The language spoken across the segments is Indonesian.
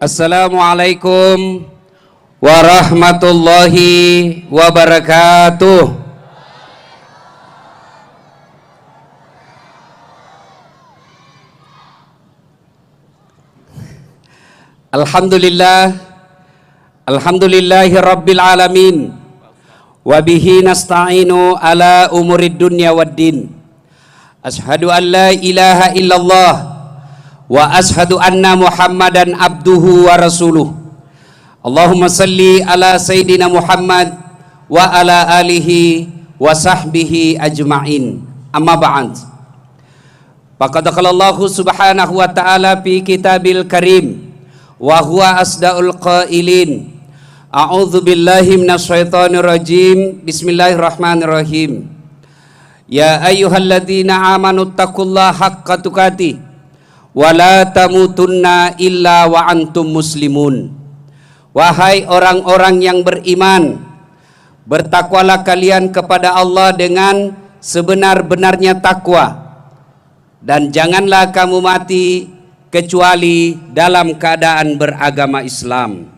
Assalamualaikum warahmatullahi wabarakatuh. Alhamdulillahi rabbil alamin. Wabihi nasta'inu ala umurid dunya waddin. Ashhadu an la ilaha illallah wa ashhadu anna Muhammadan abduhu wa rasuluh. Allahumma salli ala Sayyidina Muhammad wa ala alihi wa sahbihi ajma'in. Amma ba'd. Faqad qala Allah subhanahu wa ta'ala fi kitabil karim wa huwa asdaqul qailin. A'udzu billahi minasyaitonir rajim. Bismillahirrahmanirrahim. Ya ayyuhalladzina amanu taqullaha haqqa tuqatih wa la tamutunna illa wa antum muslimun. Wahai orang-orang yang beriman, bertakwalah kalian kepada Allah dengan sebenar-benarnya takwa, dan janganlah kamu mati kecuali dalam keadaan beragama Islam.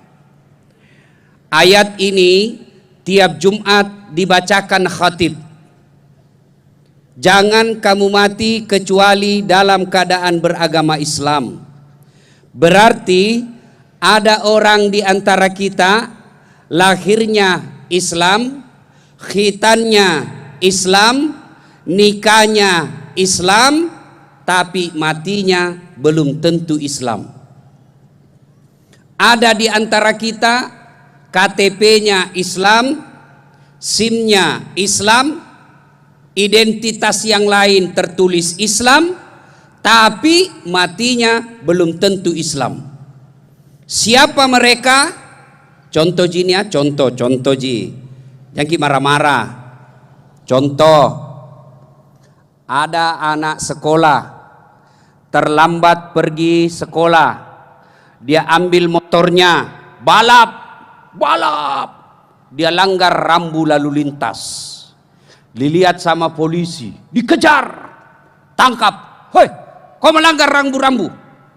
Ayat ini tiap Jumat dibacakan khatib. Jangan kamu mati kecuali dalam keadaan beragama Islam. Berarti ada orang di antara kita lahirnya Islam, khitannya Islam, nikahnya Islam, tapi matinya belum tentu Islam. Ada di antara kita KTP-nya Islam, SIM-nya Islam, identitas yang lain tertulis Islam, tapi matinya belum tentu Islam. Siapa mereka? Contoh ji ya, contoh ji. Yang marah-marah. Contoh, ada anak sekolah terlambat pergi sekolah. Dia ambil motornya, balap. Dia langgar rambu lalu lintas. Dilihat sama polisi, dikejar, tangkap. Hoi, kau melanggar rambu-rambu.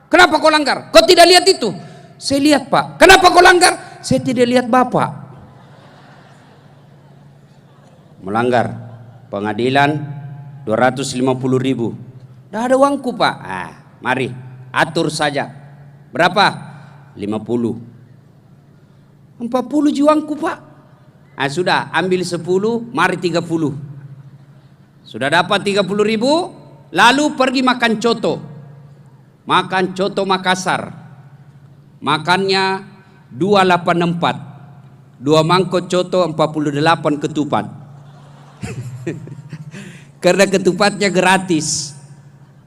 Kenapa kau langgar? Kau tidak lihat itu? Saya lihat, Pak. Kenapa kau langgar? Saya tidak lihat Bapak. Melanggar. Pengadilan 250.000. Dah ada uangku, Pak. Mari atur saja. Berapa? 50. 40 juangku, Pak. Sudah, ambil 10, mari 30. Sudah dapat 30.000, lalu pergi makan coto. Makan coto Makassar. Makannya 284. 2 mangkok coto, 48 ketupat. Karena ketupatnya gratis.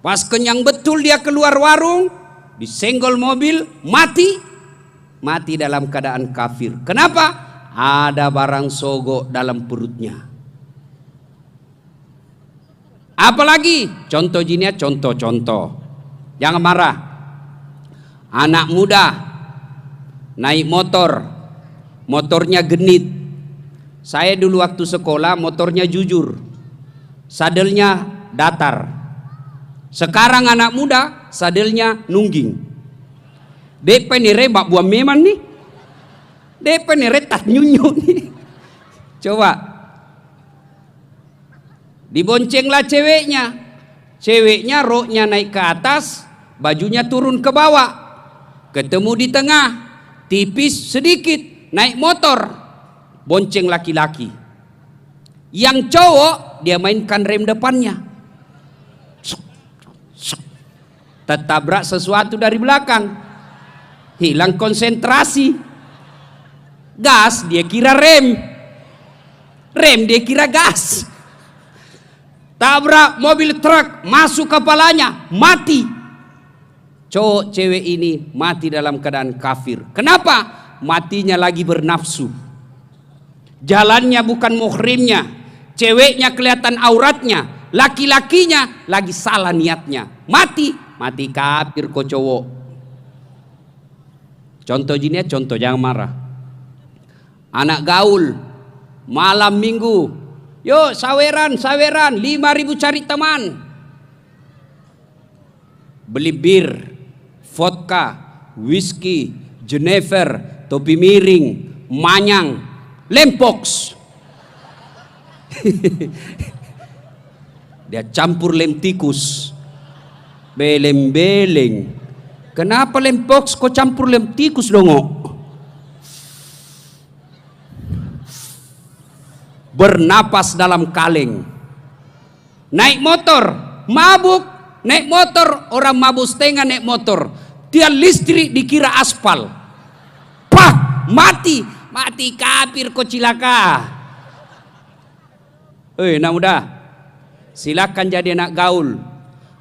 Pas kenyang betul dia keluar warung, disenggol mobil, mati dalam keadaan kafir. Kenapa? Ada barang sogok dalam perutnya. Apalagi? Contoh jinya, contoh. Jangan marah. Anak muda naik motor, motornya genit. Saya dulu waktu sekolah motornya jujur, sadelnya datar. Sekarang anak muda sadelnya nungging. DP nih rebak buah meman nih. DP nih retas nyunyu nih. Coba. Diboncenglah ceweknya. Ceweknya roknya naik ke atas, bajunya turun ke bawah. Ketemu di tengah, tipis sedikit, naik motor. Bonceng laki-laki. Yang cowok dia mainkan rem depannya. Tertabrak sesuatu dari belakang. Hilang konsentrasi. Gas dia kira rem. Rem dia kira gas. Tabrak mobil truk, masuk kepalanya, mati. Cowok cewek ini mati dalam keadaan kafir. Kenapa? Matinya lagi bernafsu. Jalannya bukan muhrimnya. Ceweknya kelihatan auratnya. Laki-lakinya lagi salah niatnya. Mati kafir kok cowok. Contoh jinya, contoh, jangan marah. Anak gaul malam minggu, yuk saweran 5.000 cari teman. Beli bir, vodka, whisky, Jennifer, topi miring, manyang, lempoks. Dia campur lem tikus, beleng-beleng. Kenapa lempoks kok campur lem tikus dong? Bernapas dalam kaleng. Naik motor, mabuk, naik motor, orang mabuk setengah naik motor. Tiang listrik dikira aspal. Pah, mati kafir kok cilaka. Nak muda, silakan jadi anak gaul,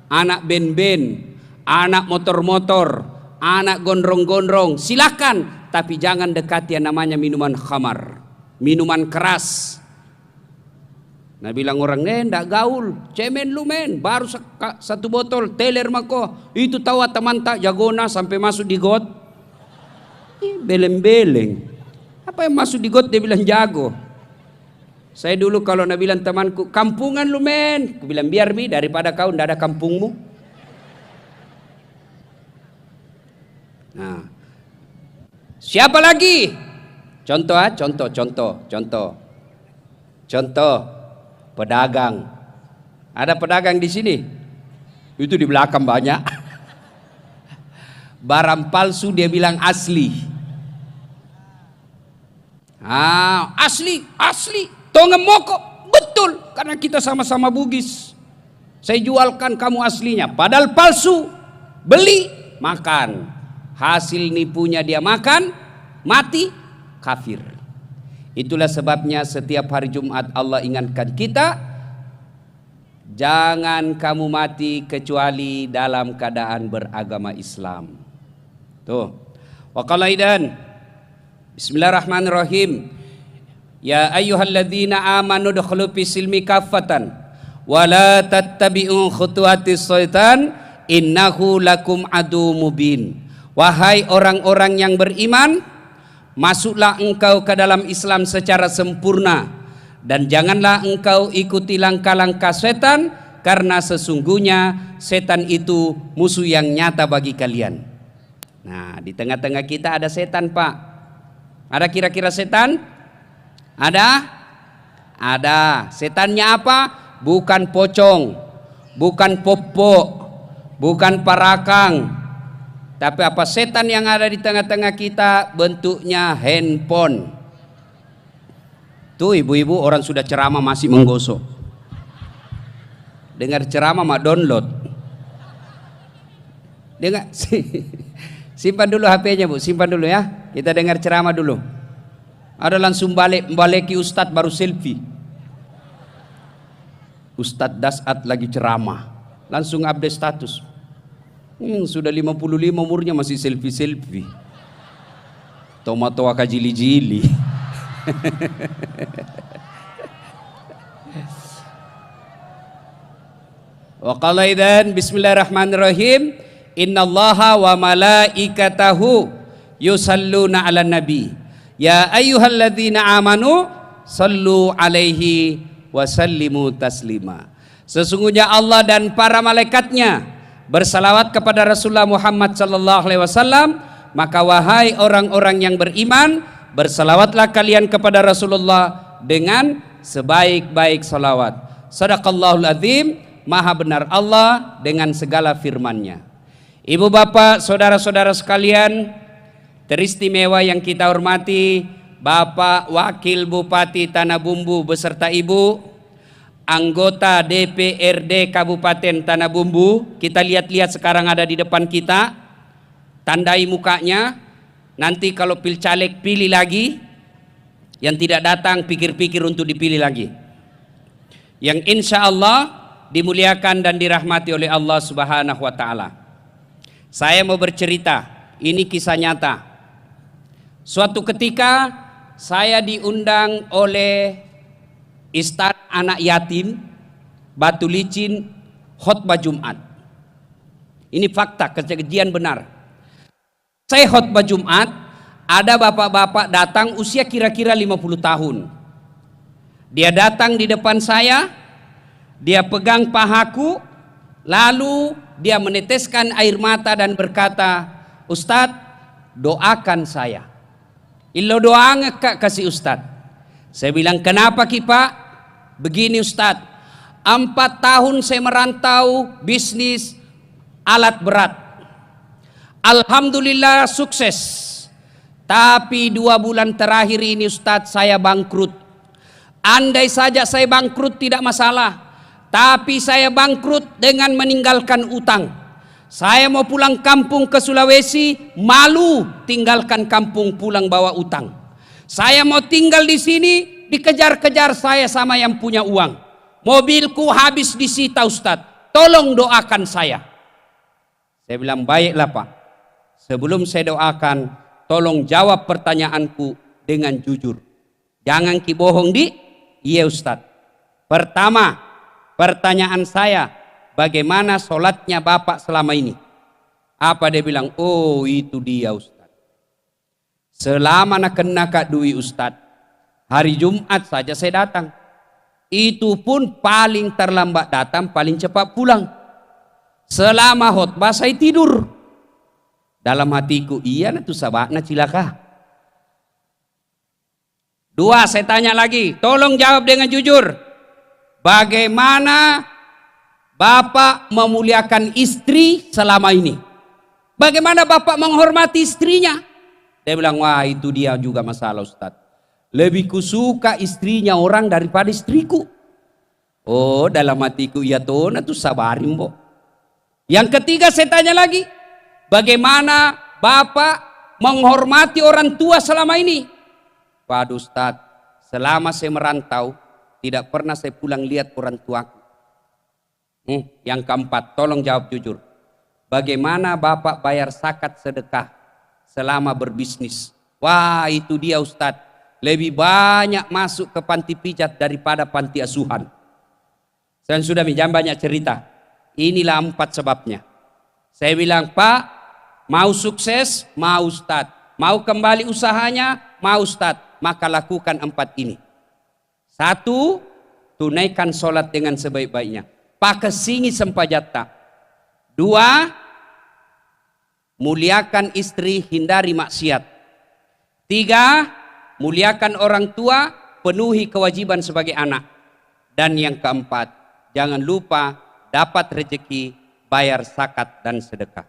anak ben-ben, anak motor-motor, anak gondrong-gondrong, silakan. Tapi jangan dekati yang namanya minuman khamar, minuman keras. Nah bilang orang, ndak gaul, cemen lu men, baru satu botol, teler mako, itu tahu teman tak jagona sampai masuk di got. Beleng-beleng, apa yang masuk di got dia bilang jago. Saya dulu kalau nak bilang temanku, kampungan lu men, aku bilang biar mi, daripada kau ndak ada kampungmu. Nah, siapa lagi? Contoh. Pedagang. Ada pedagang di sini? Itu di belakang banyak. Barang palsu dia bilang asli. Asli. Tongem moko. Betul, karena kita sama-sama Bugis. Saya jualkan kamu aslinya, padahal palsu. Beli, makan. Hasil nipunya dia makan, mati, kafir. Itulah sebabnya setiap hari Jumat Allah ingatkan kita, jangan kamu mati kecuali dalam keadaan beragama Islam. Tuh. Wa qala aidan, bismillahirrahmanirrahim. Ya ayyuhalladzina amanu dukhulu fis silmi kaffatan wa la tattabi'u khutuwatis syaitan innahu lakum adu mubin. Wahai orang-orang yang beriman, masuklah engkau ke dalam Islam secara sempurna dan janganlah engkau ikuti langkah-langkah setan, karena sesungguhnya setan itu musuh yang nyata bagi kalian. Nah, di tengah-tengah kita ada setan, Pak. Ada kira-kira setan? Ada. Setannya apa? Bukan pocong, bukan popok, bukan parakang. Tapi apa setan yang ada di tengah-tengah kita? Bentuknya handphone. Tuh ibu-ibu orang sudah ceramah masih menggosok. Dengar ceramah mah download. Dengar, simpan dulu HP-nya Bu, simpan dulu ya. Kita dengar ceramah dulu. Ada langsung baleki Ustadz baru selfie. Ustadz Dasat lagi ceramah, langsung update status. Sudah 55 umurnya masih selfie-selfie. Tomato akajili-jili. Wa qala idzan bismillahirrahmanirrahim innallaha wa malaikatahu yusalluna 'alan nabi ya ayyuhalladzina amanu sallu 'alaihi wa sallimu taslima. Sesungguhnya Allah dan para malaikatnya bersalawat kepada Rasulullah Muhammad sallallahu alaihi wasallam, maka wahai orang-orang yang beriman, bersalawatlah kalian kepada Rasulullah dengan sebaik-baik salawat. Shadaqallahul azim, maha benar Allah dengan segala firman-Nya. Ibu bapak, saudara-saudara sekalian teristimewa yang kita hormati, Bapak Wakil Bupati Tanah Bumbu beserta Ibu, anggota DPRD Kabupaten Tanah Bumbu, kita lihat-lihat sekarang ada di depan kita, tandai mukanya. Nanti kalau pilcaleg pilih lagi, yang tidak datang pikir-pikir untuk dipilih lagi. Yang insya Allah dimuliakan dan dirahmati oleh Allah Subhanahu wa Ta'ala. Saya mau bercerita, ini kisah nyata. Suatu ketika saya diundang oleh Istana Anak Yatim Batu Licin khotbah Jumat. Ini fakta, kejadian benar. Saya khotbah Jumat, ada bapak-bapak datang usia kira-kira 50 tahun. Dia datang di depan saya, dia pegang pahaku, lalu dia meneteskan air mata dan berkata, Ustadz, doakan saya. Ilo doang kak kasih Ustadz. Saya bilang, kenapa ki Pak? Begini Ustadz, 4 tahun saya merantau bisnis alat berat. Alhamdulillah sukses. Tapi 2 bulan terakhir ini Ustadz saya bangkrut. Andai saja saya bangkrut tidak masalah. Tapi saya bangkrut dengan meninggalkan utang. Saya mau pulang kampung ke Sulawesi, malu tinggalkan kampung pulang bawa utang. Saya mau tinggal di sini, dikejar-kejar saya sama yang punya uang. Mobilku habis disita Ustadz, tolong doakan saya. Saya bilang, baiklah Pak. Sebelum saya doakan, tolong jawab pertanyaanku dengan jujur. Jangan ki bohong di. Iya Ustadz. Pertama, pertanyaan saya, bagaimana sholatnya Bapak selama ini? Apa dia bilang? Oh itu dia Ustadz. Selama nak kena kak dui Ustadz, hari Jumat saja saya datang. Itu pun paling terlambat datang, paling cepat pulang. Selama khutbah saya tidur. Dalam hatiku, iya itu sabakna cilaka. 2, saya tanya lagi, tolong jawab dengan jujur. Bagaimana Bapak memuliakan istri selama ini? Bagaimana Bapak menghormati istrinya? Dia bilang, wah itu dia juga masalah Ustadz. Lebih kusuka istrinya orang daripada istriku. Oh dalam hatiku, ya tuh itu sabarin bo. Yang ketiga saya tanya lagi, bagaimana Bapak menghormati orang tua selama ini? Waduh Ustadz, selama saya merantau tidak pernah saya pulang lihat orang tuaku. Yang keempat, tolong jawab jujur. Bagaimana Bapak bayar zakat sedekah selama berbisnis? Wah itu dia Ustadz, lebih banyak masuk ke panti pijat daripada panti asuhan. Saya sudah jangan banyak cerita. Inilah 4 sebabnya. Saya bilang, Pak, mau sukses, mau Ustadz. Mau kembali usahanya, mau Ustadz. Maka lakukan 4 ini. 1, tunaikan sholat dengan sebaik-baiknya. Pakai singi sempajata. 2, muliakan istri, hindari maksiat. 3, muliakan orang tua, penuhi kewajiban sebagai anak. Dan yang keempat, jangan lupa dapat rezeki, bayar zakat dan sedekah.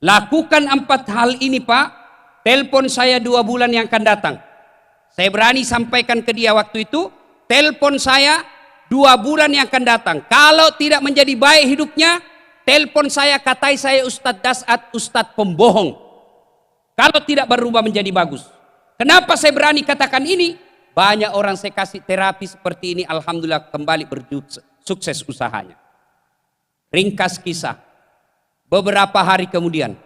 Lakukan 4 hal ini Pak. Telepon saya 2 bulan yang akan datang. Saya berani sampaikan ke dia waktu itu, telepon saya 2 bulan yang akan datang. Kalau tidak menjadi baik hidupnya, telepon saya, katai saya Ustadz Dasat, Ustadz pembohong. Kalau tidak berubah menjadi bagus. Kenapa saya berani katakan ini? Banyak orang saya kasih terapi seperti ini, alhamdulillah kembali sukses usahanya. Ringkas kisah, beberapa hari kemudian,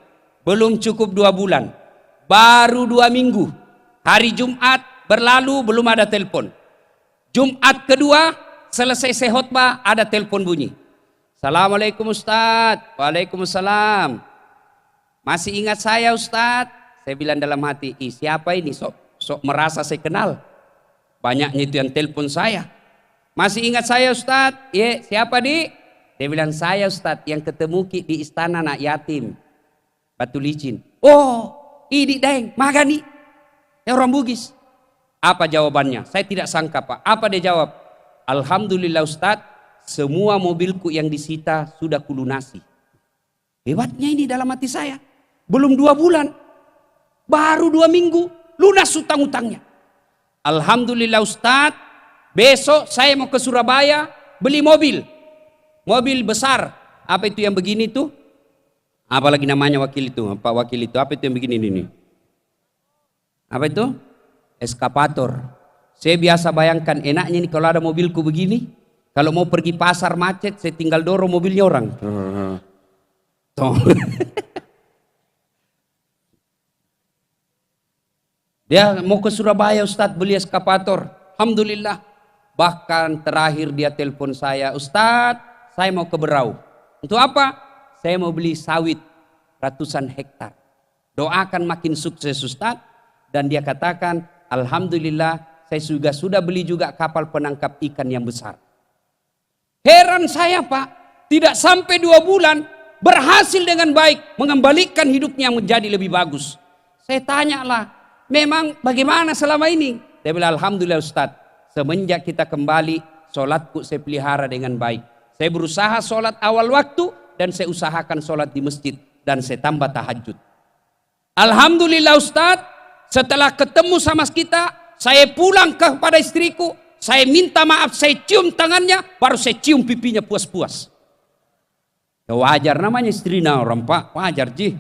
belum cukup 2 bulan, baru 2 minggu, hari Jumat berlalu belum ada telepon. Jumat kedua selesai saya khutbah ada telepon bunyi. Assalamualaikum Ustadz. Waalaikumsalam. Masih ingat saya Ustadz? Saya bilang dalam hati, siapa ini? Sok merasa saya kenal. Banyaknya itu yang telepon saya. Masih ingat saya Ustadz? Iya, siapa di? Dia bilang, saya Ustadz yang ketemu di istana anak yatim Batu Licin. Oh, ini deng, magani. Ya orang Bugis. Apa jawabannya? Saya tidak sangka Pak. Apa dia jawab? Alhamdulillah Ustadz, semua mobilku yang disita sudah kulunasi. Hebatnya ini dalam hati saya. Belum 2 bulan, baru 2 minggu, lunas utang-utangnya. Alhamdulillah Ustadz, besok saya mau ke Surabaya beli mobil. Mobil besar. Apa itu yang begini tuh? Apalagi namanya wakil itu? Pak wakil itu, apa itu yang begini ini? Apa itu? Eskapator. Saya biasa bayangkan enaknya nih kalau ada mobilku begini. Kalau mau pergi pasar macet, saya tinggal dorong mobilnya orang. Tuh. Dia mau ke Surabaya Ustadz beli eskapator. Alhamdulillah. Bahkan terakhir dia telepon saya, Ustadz saya mau ke Berau. Untuk apa? Saya mau beli sawit ratusan hektar. Doakan makin sukses Ustadz. Dan dia katakan, alhamdulillah saya sudah beli juga kapal penangkap ikan yang besar. Heran saya Pak, tidak sampai 2 bulan berhasil dengan baik mengembalikan hidupnya menjadi lebih bagus. Saya tanyalah, memang bagaimana selama ini? Dia bilang, alhamdulillah Ustaz, semenjak kita kembali, sholatku saya pelihara dengan baik. Saya berusaha sholat awal waktu, dan saya usahakan sholat di masjid, dan saya tambah tahajud. Alhamdulillah Ustaz, setelah ketemu sama kita, saya pulang kepada istriku, saya minta maaf, saya cium tangannya, baru saya cium pipinya puas-puas. Ya wajar namanya istrinya orang Pak, wajar Ji.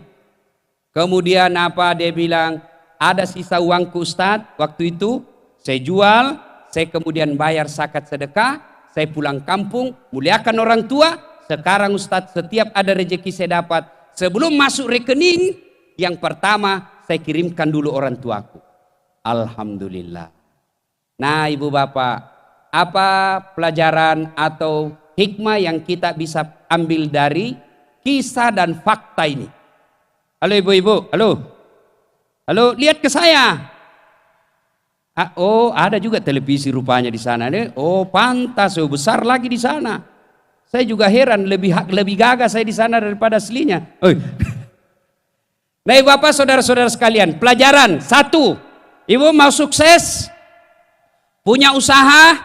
Kemudian apa dia bilang, ada sisa uangku Ustaz, waktu itu saya jual, saya kemudian bayar zakat sedekah, saya pulang kampung, muliakan orang tua. Sekarang Ustaz, setiap ada rezeki saya dapat, sebelum masuk rekening, yang pertama saya kirimkan dulu orang tuaku. Alhamdulillah. Nah ibu bapak, apa pelajaran atau hikmah yang kita bisa ambil dari kisah dan fakta ini? Halo ibu-ibu, halo. Halo, lihat ke saya. Oh, ada juga televisi rupanya di sana. Oh, pantas, oh, besar lagi di sana. Saya juga heran, lebih gagah saya di sana daripada aslinya. Nah, Bapak, saudara-saudara sekalian, pelajaran 1. Ibu mau sukses, punya usaha,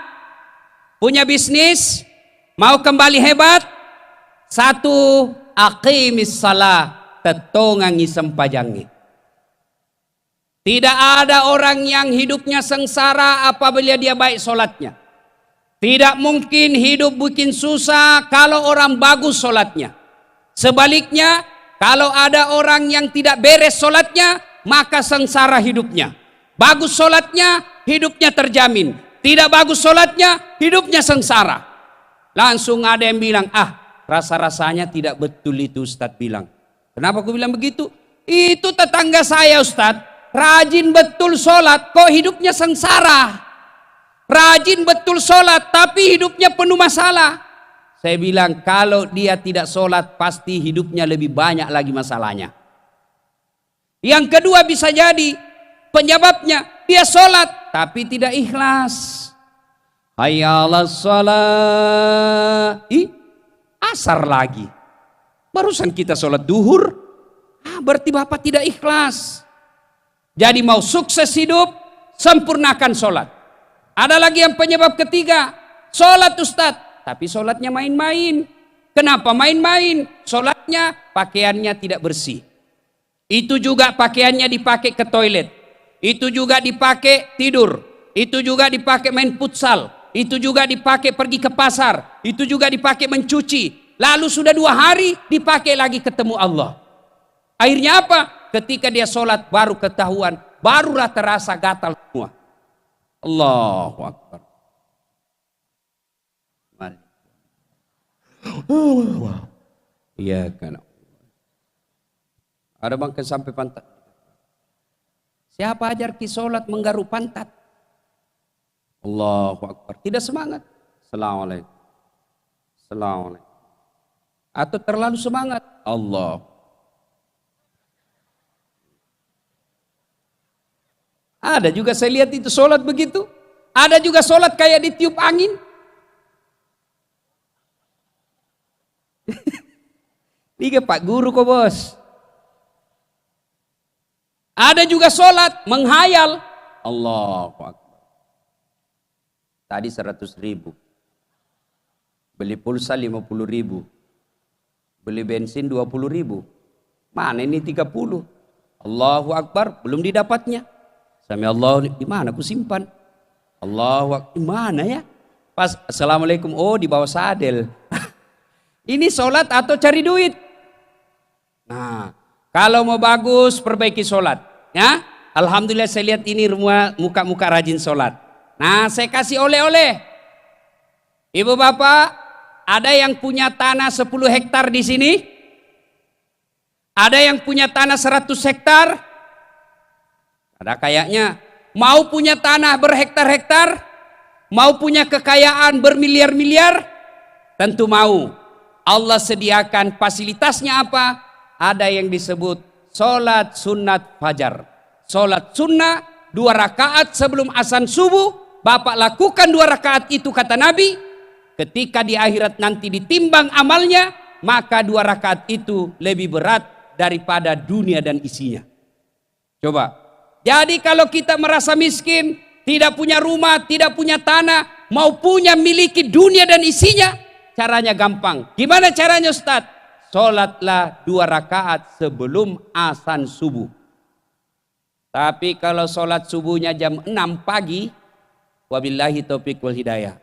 punya bisnis, mau kembali hebat. 1, aqimis salah, tetongangi sempajangi. Tidak ada orang yang hidupnya sengsara apabila dia baik sholatnya. Tidak mungkin hidup bikin susah kalau orang bagus sholatnya. Sebaliknya, kalau ada orang yang tidak beres sholatnya, maka sengsara hidupnya. Bagus sholatnya, hidupnya terjamin. Tidak bagus sholatnya, hidupnya sengsara. Langsung ada yang bilang, rasa-rasanya tidak betul itu Ustadz bilang. Kenapa aku bilang begitu? Itu tetangga saya Ustadz. Rajin betul sholat, kok hidupnya sengsara. Rajin betul sholat, tapi hidupnya penuh masalah. Saya bilang, kalau dia tidak sholat, pasti hidupnya lebih banyak lagi masalahnya. Yang kedua bisa jadi, penyebabnya, dia sholat, tapi tidak ikhlas. Hayya 'alas shalah. Asar lagi. Barusan kita sholat duhur, berarti Bapak tidak ikhlas. Jadi mau sukses hidup, sempurnakan sholat. Ada lagi yang penyebab ketiga, sholat Ustadz, tapi sholatnya main-main. Kenapa main-main? Sholatnya pakaiannya tidak bersih. Itu juga pakaiannya dipakai ke toilet. Itu juga dipakai tidur. Itu juga dipakai main futsal. Itu juga dipakai pergi ke pasar. Itu juga dipakai mencuci. Lalu sudah 2 hari dipakai lagi ketemu Allah. Akhirnya apa? Ketika dia sholat baru ketahuan, barulah terasa gatal semua. Allahu Akbar. Iya kan. Ada bangke sampai pantat. Siapa ajar ki sholat menggaruk pantat? Allahu Akbar. Tidak semangat. Assalamualaikum. Assalamualaikum. Atau terlalu semangat. Allah. Ada juga saya lihat itu sholat begitu. Ada juga sholat kayak ditiup angin. Ini Pak Guru kok bos. Ada juga sholat menghayal. Allahu Akbar. Tadi 100.000. Beli pulsa 50.000. Beli bensin 20.000. Mana ini 30? Allahu Akbar, belum didapatnya. Sami Allah, di mana aku simpan? Allahu Akbar, di mana ya? Pas assalamualaikum, oh di bawah sadel. Ini sholat atau cari duit? Nah, kalau mau bagus perbaiki sholat, ya. Alhamdulillah saya lihat ini muka-muka rajin sholat. Nah, saya kasih oleh-oleh. Ibu bapak, ada yang punya tanah 10 hektar di sini? Ada yang punya tanah 100 hektar? Ada kayaknya. Mau punya tanah berhektar-hektar? Mau punya kekayaan bermiliar-miliar? Tentu mau. Allah sediakan fasilitasnya apa? Ada yang disebut sholat sunat fajar. Sholat sunnah 2 rakaat sebelum azan subuh. Bapak lakukan 2 rakaat itu kata Nabi. Ketika di akhirat nanti ditimbang amalnya, maka 2 rakaat itu lebih berat daripada dunia dan isinya. Coba. Jadi kalau kita merasa miskin, tidak punya rumah, tidak punya tanah, mau punya miliki dunia dan isinya, caranya gampang. Gimana caranya Ustaz? Sholatlah 2 rakaat sebelum azan subuh. Tapi kalau sholat subuhnya jam 6 pagi, wabillahi taufiq wal hidayah,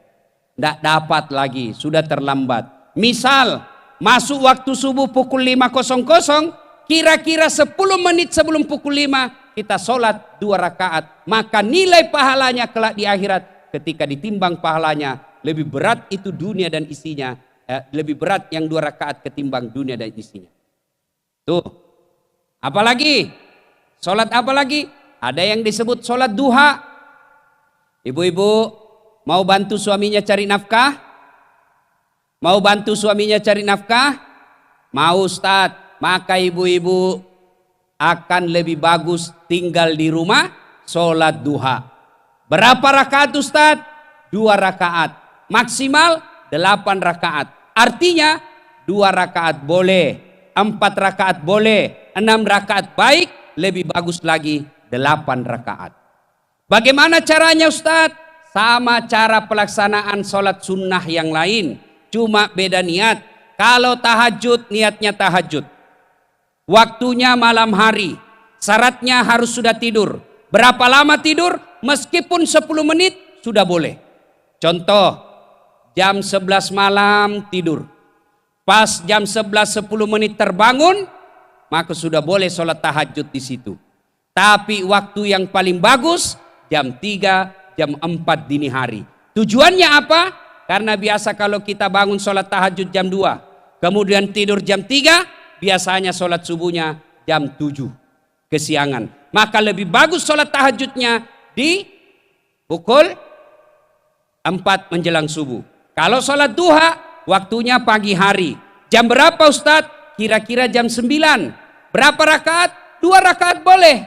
tidak dapat lagi, sudah terlambat. Misal masuk waktu subuh pukul 5.00, kira-kira 10 menit sebelum pukul 5 kita sholat 2 rakaat, maka nilai pahalanya kelak di akhirat ketika ditimbang pahalanya lebih berat itu dunia dan isinya, lebih berat yang 2 rakaat ketimbang dunia dan isinya. Tuh, apalagi sholat apa lagi? Ada yang disebut sholat duha. Ibu-ibu mau bantu suaminya cari nafkah? Mau bantu suaminya cari nafkah? Mau Ustaz, maka ibu-ibu akan lebih bagus tinggal di rumah sholat duha. Berapa rakaat Ustaz? 2 rakaat. Maksimal 8 rakaat. Artinya 2 rakaat boleh, 4 rakaat boleh, 6 rakaat baik, lebih bagus lagi 8 rakaat. Bagaimana caranya Ustaz? Sama cara pelaksanaan sholat sunnah yang lain, cuma beda niat. Kalau tahajud, niatnya tahajud, waktunya malam hari, syaratnya harus sudah tidur. Berapa lama tidur? Meskipun 10 menit sudah boleh. Contoh, jam 11 malam tidur, pas jam 11.10 menit terbangun, maka sudah boleh sholat tahajud di situ. Tapi waktu yang paling bagus jam 3, jam 4 dini hari. Tujuannya apa? Karena biasa kalau kita bangun sholat tahajud jam 2, kemudian tidur jam 3, biasanya sholat subuhnya jam 7 kesiangan. Maka lebih bagus sholat tahajudnya di pukul 4 menjelang subuh. Kalau sholat duha, waktunya pagi hari. Jam berapa Ustadz? Kira-kira jam 9. Berapa rakaat? 2 rakaat boleh.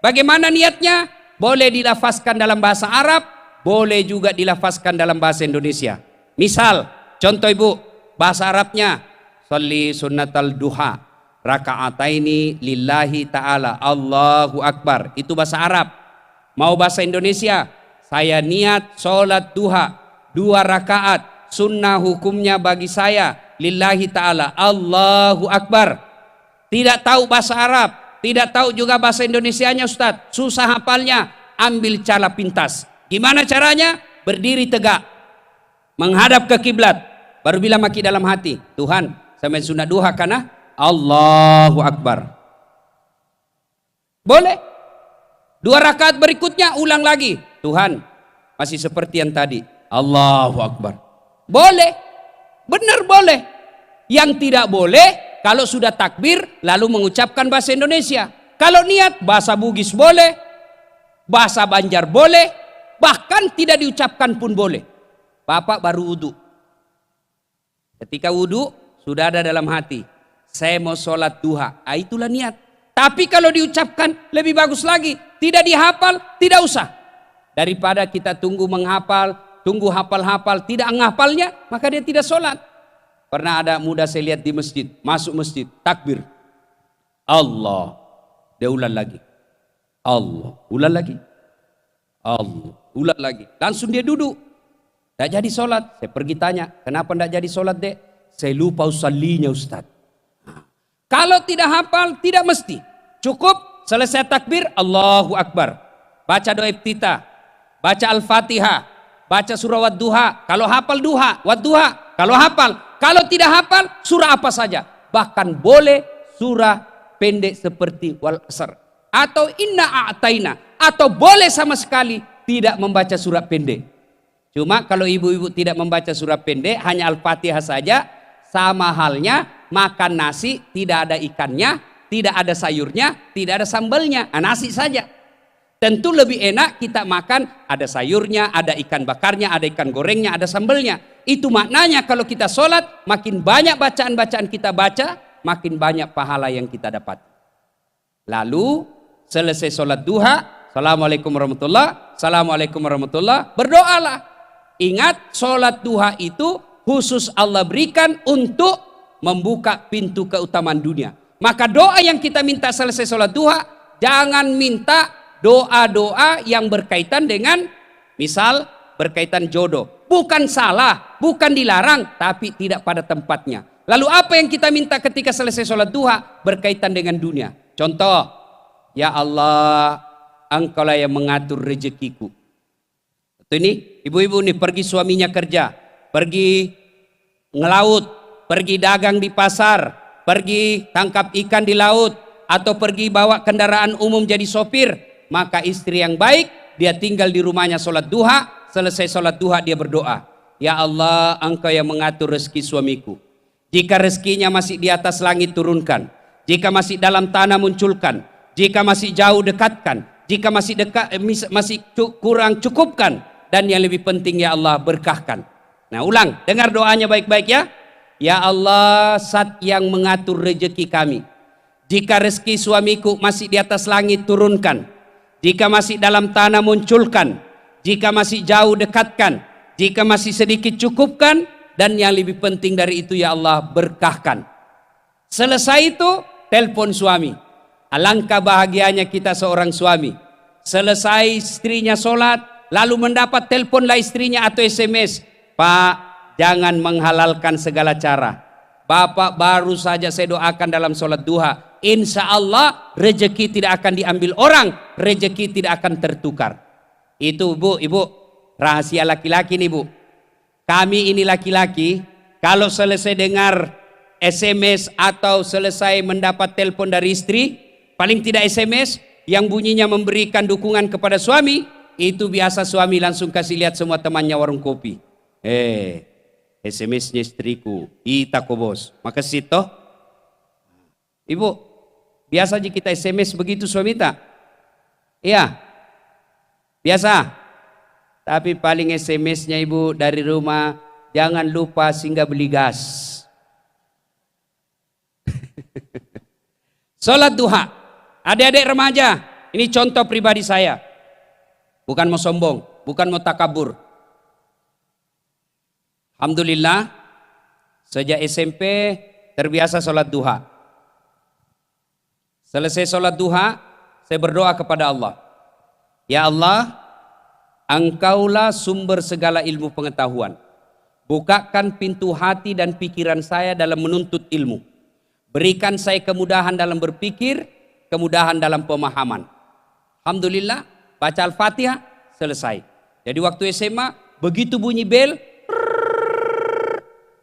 Bagaimana niatnya? Boleh dilafazkan dalam bahasa Arab, boleh juga dilafazkan dalam bahasa Indonesia. Misal, contoh ibu, bahasa Arabnya, sholli sunnatal duha, raka'ataini lillahi ta'ala, Allahu Akbar. Itu bahasa Arab. Mau bahasa Indonesia, saya niat sholat duha 2 rakaat, sunnah hukumnya bagi saya lillahi ta'ala, Allahu Akbar. Tidak tahu bahasa Arab, tidak tahu juga bahasa Indonesianya Ustadz, susah hafalnya, ambil cara pintas. Gimana caranya? Berdiri tegak, menghadap ke kiblat, baru bilang maki dalam hati, Tuhan sampai sunnah duha karena Allahu Akbar. Boleh. 2 rakaat berikutnya ulang lagi, Tuhan masih seperti yang tadi, Allahu Akbar. Boleh, benar boleh. Yang tidak boleh kalau sudah takbir lalu mengucapkan bahasa Indonesia. Kalau niat bahasa Bugis boleh, bahasa Banjar boleh, bahkan tidak diucapkan pun boleh. Bapak baru wudhu, ketika wudhu sudah ada dalam hati, saya mau sholat duha, itulah niat. Tapi kalau diucapkan lebih bagus lagi, tidak dihafal, tidak usah. Daripada kita tunggu menghafal, tunggu hafal-hafal, tidak menghafalnya, maka dia tidak sholat. Pernah ada muda saya lihat di masjid, masuk masjid, takbir, Allah, dia ulang lagi, Allah, ulang lagi, Allah, ulang lagi, langsung dia duduk, tidak jadi sholat. Saya pergi tanya, kenapa tidak jadi sholat dek? Saya lupa usallinya Ustaz. Kalau tidak hafal, tidak mesti, cukup selesai takbir, Allahu Akbar, baca doa iftitah, baca Al-Fatihah, baca surah Wad-Duha, kalau hafal duha, Wad-Duha, kalau hafal. Kalau tidak hafal, surah apa saja. Bahkan boleh surah pendek seperti Wal Asr atau Inna A'taina, atau boleh sama sekali tidak membaca surah pendek. Cuma kalau ibu-ibu tidak membaca surah pendek, hanya Al-Fatihah saja, sama halnya makan nasi tidak ada ikannya, tidak ada sayurnya, tidak ada sambalnya, nasi saja. Tentu lebih enak kita makan ada sayurnya, ada ikan bakarnya, ada ikan gorengnya, ada sambalnya. Itu maknanya kalau kita sholat, makin banyak bacaan-bacaan kita baca, makin banyak pahala yang kita dapat. Lalu selesai sholat duha, Assalamualaikum warahmatullah, Assalamualaikum warahmatullah, berdoalah. Ingat, sholat duha itu khusus Allah berikan untuk membuka pintu keutamaan dunia. Maka doa yang kita minta selesai sholat duha, jangan minta doa-doa yang berkaitan dengan misal berkaitan jodoh. Bukan salah, bukan dilarang, tapi tidak pada tempatnya. Lalu apa yang kita minta ketika selesai sholat duha? Berkaitan dengan dunia. Contoh, ya Allah, Engkaulah yang mengatur rezekiku. Itu ini, ibu-ibu nih pergi suaminya kerja, pergi ngelaut, pergi dagang di pasar, pergi tangkap ikan di laut, atau pergi bawa kendaraan umum jadi sopir. Maka istri yang baik, dia tinggal di rumahnya sholat duha, selesai sholat duha dia berdoa, ya Allah, Engkau yang mengatur rezeki suamiku. Jika rezekinya masih di atas langit turunkan, jika masih dalam tanah munculkan, jika masih jauh dekatkan, jika masih dekat masih kurang cukupkan, dan yang lebih penting ya Allah berkahkan. Nah ulang, dengar doanya baik-baik ya. Ya Allah, Zat yang mengatur rezeki kami, jika rezeki suamiku masih di atas langit turunkan, jika masih dalam tanah munculkan, jika masih jauh dekatkan, jika masih sedikit cukupkan, dan yang lebih penting dari itu ya Allah berkahkan. Selesai itu telepon suami. Alangkah bahagianya kita seorang suami. Selesai istrinya sholat, lalu mendapat teleponlah istrinya atau SMS, Pak, jangan menghalalkan segala cara. Bapak baru saja saya doakan dalam sholat duha, insya Allah rezeki tidak akan diambil orang, rezeki tidak akan tertukar. Itu bu, ibu, rahasia laki-laki nih bu. Kami ini laki-laki, kalau selesai dengar SMS atau selesai mendapat telepon dari istri, paling tidak SMS yang bunyinya memberikan dukungan kepada suami, itu biasa suami langsung kasih lihat semua temannya warung kopi. SMS-nya istriku, Itako bos, makasih toh. Ibu, biasa aja kita SMS begitu suami tak? Iya, biasa. Tapi paling SMS-nya ibu dari rumah, jangan lupa singgah beli gas. Sholat duha, adik-adik remaja, ini contoh pribadi saya. Bukan mau sombong, bukan mau takabur. Alhamdulillah, sejak SMP terbiasa sholat duha. Selesai sholat duha, saya berdoa kepada Allah. Ya Allah, Engkaulah sumber segala ilmu pengetahuan. Bukakan pintu hati dan pikiran saya dalam menuntut ilmu. Berikan saya kemudahan dalam berpikir, kemudahan dalam pemahaman. Alhamdulillah, baca Al-Fatihah, selesai. Jadi waktu SMA, begitu bunyi bel,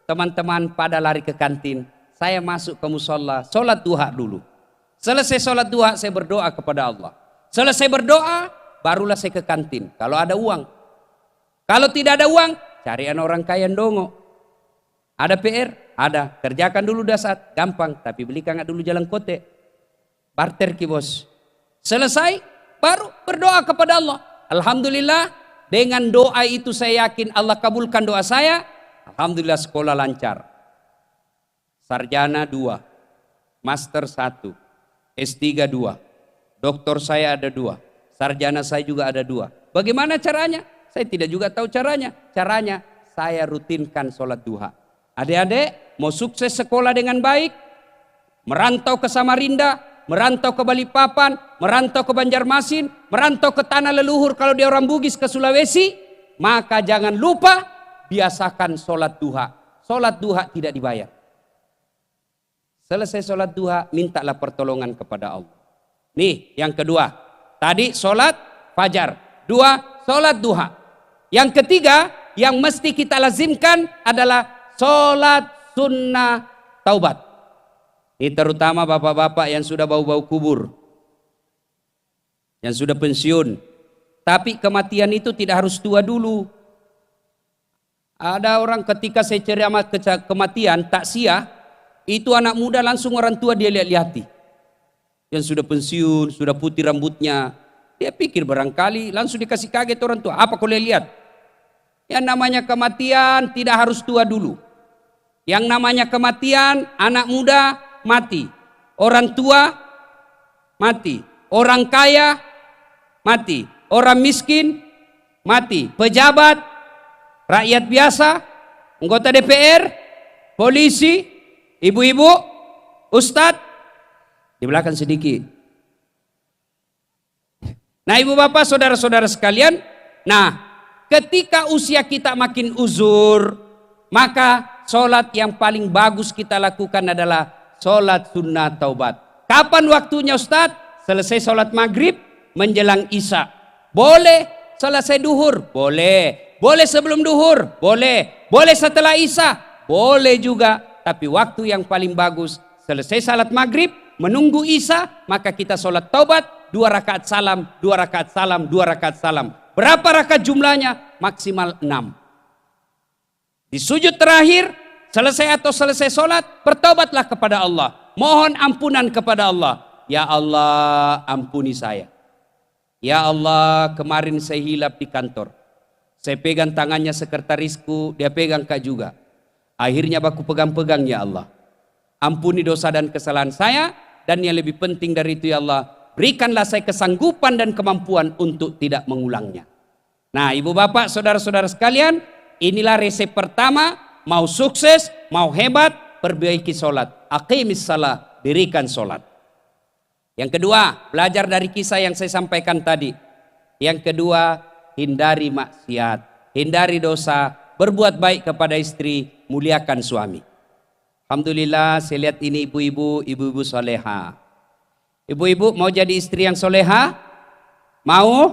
teman-teman pada lari ke kantin. Saya masuk ke musola, sholat duha dulu. Selesai sholat duha, saya berdoa kepada Allah. Selesai berdoa, barulah saya ke kantin. Kalau ada uang. Kalau tidak ada uang, carian orang kaya ndongo. Ada PR? Ada. Kerjakan dulu dasar, gampang. Tapi belikan dulu jalan kote. Barter ki bos. Selesai, baru berdoa kepada Allah. Alhamdulillah, dengan doa itu saya yakin Allah kabulkan doa saya. Alhamdulillah sekolah lancar. Sarjana 2, Master 1, S3 2, doktor saya ada 2. Sarjana saya juga ada 2. Bagaimana caranya? Saya tidak juga tahu caranya. Caranya saya rutinkan sholat duha. Adik-adik mau sukses sekolah dengan baik, merantau ke Samarinda, merantau ke Balikpapan, merantau ke Banjarmasin, merantau ke tanah leluhur kalau dia orang Bugis ke Sulawesi, maka jangan lupa biasakan sholat duha. Sholat duha tidak dibayar. Selesai sholat duha, mintalah pertolongan kepada Allah. Nih yang kedua. Tadi sholat fajar, 2 sholat duha. Yang ketiga yang mesti kita lazimkan adalah sholat sunnah taubat. Ini terutama bapak-bapak yang sudah bau-bau kubur, yang sudah pensiun. Tapi kematian itu tidak harus tua dulu. Ada orang ketika saya ceramah kematian, takziah, itu anak muda langsung orang tua dia lihat-lihati. Yang sudah pensiun, sudah putih rambutnya, dia pikir barangkali langsung dikasih kaget orang tua. Apa kau lihat? Yang namanya kematian tidak harus tua dulu. Yang namanya kematian, anak muda mati, orang tua mati, orang kaya mati, orang miskin mati, pejabat, rakyat biasa, anggota DPR, polisi, ibu-ibu, ustadz. Di belakang sedikit. Nah ibu bapak saudara-saudara sekalian, nah ketika usia kita makin uzur, maka sholat yang paling bagus kita lakukan adalah sholat sunnah taubat. Kapan waktunya Ustadz? Selesai sholat maghrib menjelang isya. Boleh selesai duhur? Boleh. Boleh sebelum duhur? Boleh. Boleh setelah isya? Boleh juga. Tapi waktu yang paling bagus selesai salat maghrib, menunggu isya, maka kita sholat taubat. 2 rakaat salam, 2 rakaat salam, 2 rakaat salam. Berapa rakaat jumlahnya? Maksimal 6. Di sujud terakhir, selesai atau selesai sholat, bertobatlah kepada Allah. Mohon ampunan kepada Allah. Ya Allah, ampuni saya. Ya Allah, kemarin saya hilap di kantor. Saya pegang tangannya sekretarisku, dia pegang kak juga. Akhirnya baku pegang-pegang, ya Allah. Ampuni dosa dan kesalahan saya. Dan yang lebih penting dari itu, ya Allah, berikanlah saya kesanggupan dan kemampuan untuk tidak mengulangnya. Nah ibu bapak saudara-saudara sekalian, inilah resep pertama. Mau sukses, mau hebat, perbaiki sholat. Aqimis salah, dirikan sholat. Yang kedua, belajar dari kisah yang saya sampaikan tadi. Yang kedua, hindari maksiat, hindari dosa, berbuat baik kepada istri, muliakan suami. Alhamdulillah saya lihat ini ibu-ibu soleha. Ibu-ibu mau jadi istri yang soleha? Mau?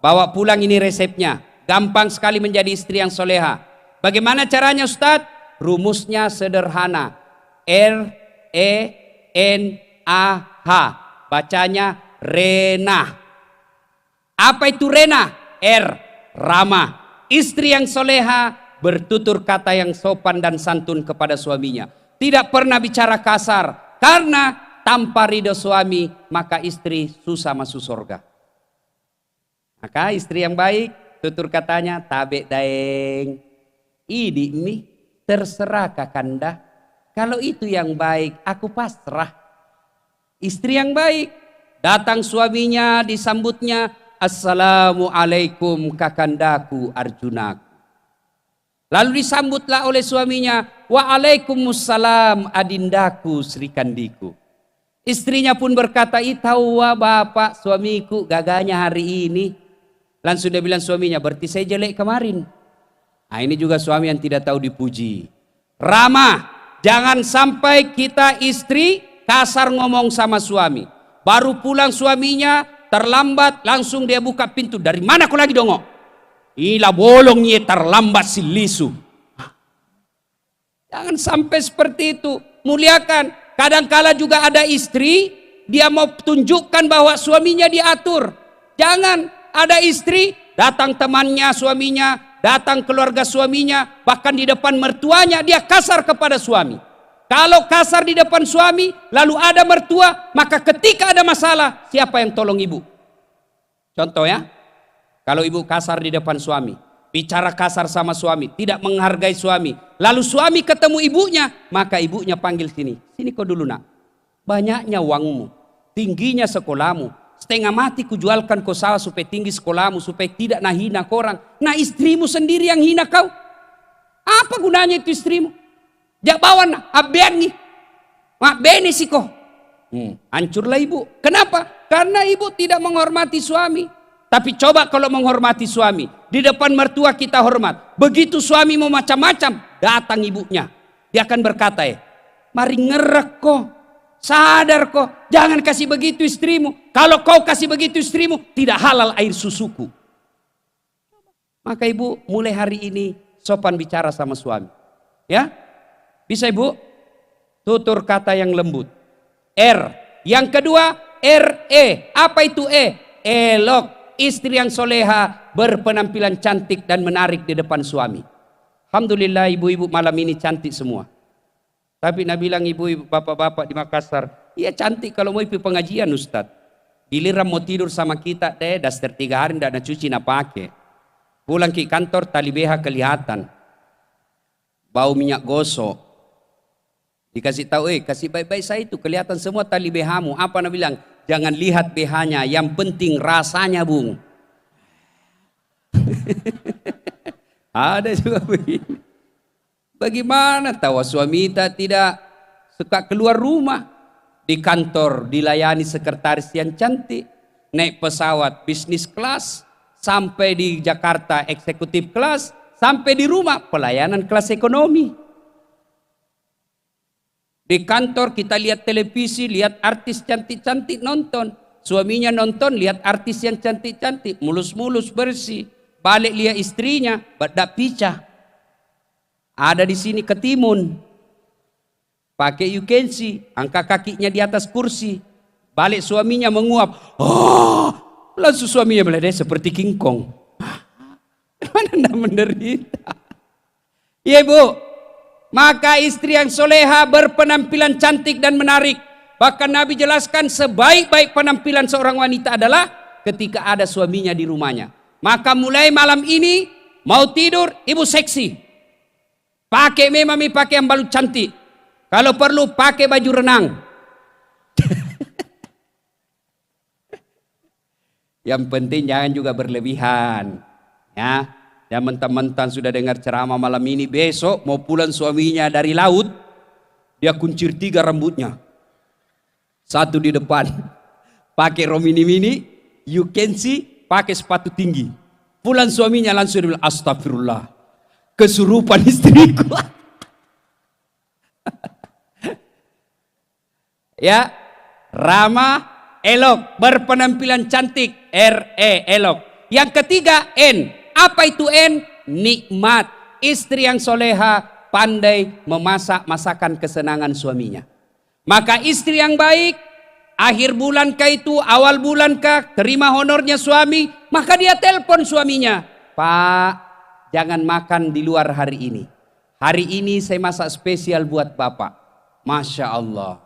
Bawa pulang ini resepnya. Gampang sekali menjadi istri yang soleha. Bagaimana caranya Ustadz? Rumusnya sederhana. R-E-N-A-H. Bacanya Rena. Apa itu Rena? R. Ramah. Istri yang soleha bertutur kata yang sopan dan santun kepada suaminya. Tidak pernah bicara kasar. Karena tanpa ridho suami, maka istri susah masuk surga. Maka istri yang baik, tutur katanya, tabe daeng. Ini mi, terserah kakanda. Kalau itu yang baik, aku pasrah. Istri yang baik, datang suaminya, disambutnya, Assalamualaikum kakandaku Arjunaku. Lalu disambutlah oleh suaminya, Waalaikumsalam adindaku Srikandiku. Istrinya pun berkata, itawa bapak suamiku gagahnya hari ini. Langsung dia bilang suaminya, berarti saya jelek kemarin. Nah ini juga suami yang tidak tahu dipuji. Ramah, jangan sampai kita istri kasar ngomong sama suami. Baru pulang suaminya, terlambat, langsung dia buka pintu. Dari mana kau lagi dongok? Ila bolongnya terlambat si lisu. Jangan sampai seperti itu. Muliakan. Kadangkala juga ada istri, dia mau tunjukkan bahwa suaminya diatur. Jangan. Ada istri, datang temannya suaminya, datang keluarga suaminya, bahkan di depan mertuanya dia kasar kepada suami. Kalau kasar di depan suami, lalu ada mertua, maka ketika ada masalah, siapa yang tolong ibu? Contoh ya, kalau ibu kasar di depan suami, bicara kasar sama suami, tidak menghargai suami, lalu suami ketemu ibunya, maka ibunya panggil sini. Sini kau dulu nak, banyaknya uangmu, tingginya sekolahmu, setengah mati kujualkan kau sawah supaya tinggi sekolahmu, supaya tidak hina korang. Nah istrimu sendiri yang hina kau. Apa gunanya itu istrimu? Jak bawa nak, abengi. Mak bene sih kau. Hancurlah ibu. Kenapa? Karena ibu tidak menghormati suami. Tapi coba kalau menghormati suami, di depan mertua kita hormat. Begitu suami mau macam-macam, datang ibunya. Dia akan berkata, mari ngerek kok, sadar kok, jangan kasih begitu istrimu. Kalau kau kasih begitu istrimu, tidak halal air susuku. Maka ibu mulai hari ini sopan bicara sama suami. Ya, bisa ibu? Tutur kata yang lembut. R. Yang kedua, R-E. Apa itu E? Elok. Istri yang soleha berpenampilan cantik dan menarik di depan suami. Alhamdulillah ibu-ibu malam ini cantik semua. Tapi Nabi bilang ibu-ibu bapak-bapak di Makassar, iya cantik kalau mau pergi pengajian Ustaz. Giliran mau tidur sama kita daster 3 hari tidak ada cuci nak pakai. Pulang ke kantor tali BH kelihatan. Bau minyak gosok. Dikasih tahu, kasih baik-baik saya itu kelihatan semua tali BH-mu. Apa Nabi bilang? Jangan lihat BH-nya, yang penting rasanya bung. Ada juga begini. Bagaimana tahu suami tidak suka keluar rumah. Di kantor dilayani sekretaris yang cantik. naik pesawat bisnis kelas, sampai di Jakarta eksekutif kelas, sampai di rumah pelayanan kelas ekonomi. Di kantor kita lihat televisi, lihat artis cantik-cantik nonton. Suaminya nonton, lihat artis yang cantik-cantik, mulus-mulus bersih. Balik lihat istrinya, badak picah. Ada di sini ketimun. Pakai you can see, angkat kakinya di atas kursi. Balik suaminya menguap. Oh, langsung suaminya meledai seperti King Kong. Mana anda menderita? Ya ibu, maka istri yang soleha berpenampilan cantik dan menarik. Bahkan Nabi jelaskan sebaik-baik penampilan seorang wanita adalah ketika ada suaminya di rumahnya. Maka mulai malam ini mau tidur ibu seksi. Pakai memang pakai yang balut cantik. Kalau perlu pakai baju renang. Yang penting jangan juga berlebihan. Ya, dan mentang-mentang sudah dengar ceramah malam ini, besok mau pulang suaminya dari laut, dia kuncir 3 rambutnya. Satu di depan, pakai romini mini, you can see, pakai sepatu tinggi. Pulang suaminya langsung bilang, astagfirullah, kesurupan istriku. Ya, ramah, elok, berpenampilan cantik, elok. Yang ketiga, N. Apa itu N? Nikmat. Istri yang soleha pandai memasak masakan kesenangan suaminya. Maka istri yang baik, akhir bulan kah itu, awal bulan kah, terima honornya suami, maka dia telepon suaminya, Pak, jangan makan di luar hari ini. Hari ini saya masak spesial buat Bapak. Masya Allah.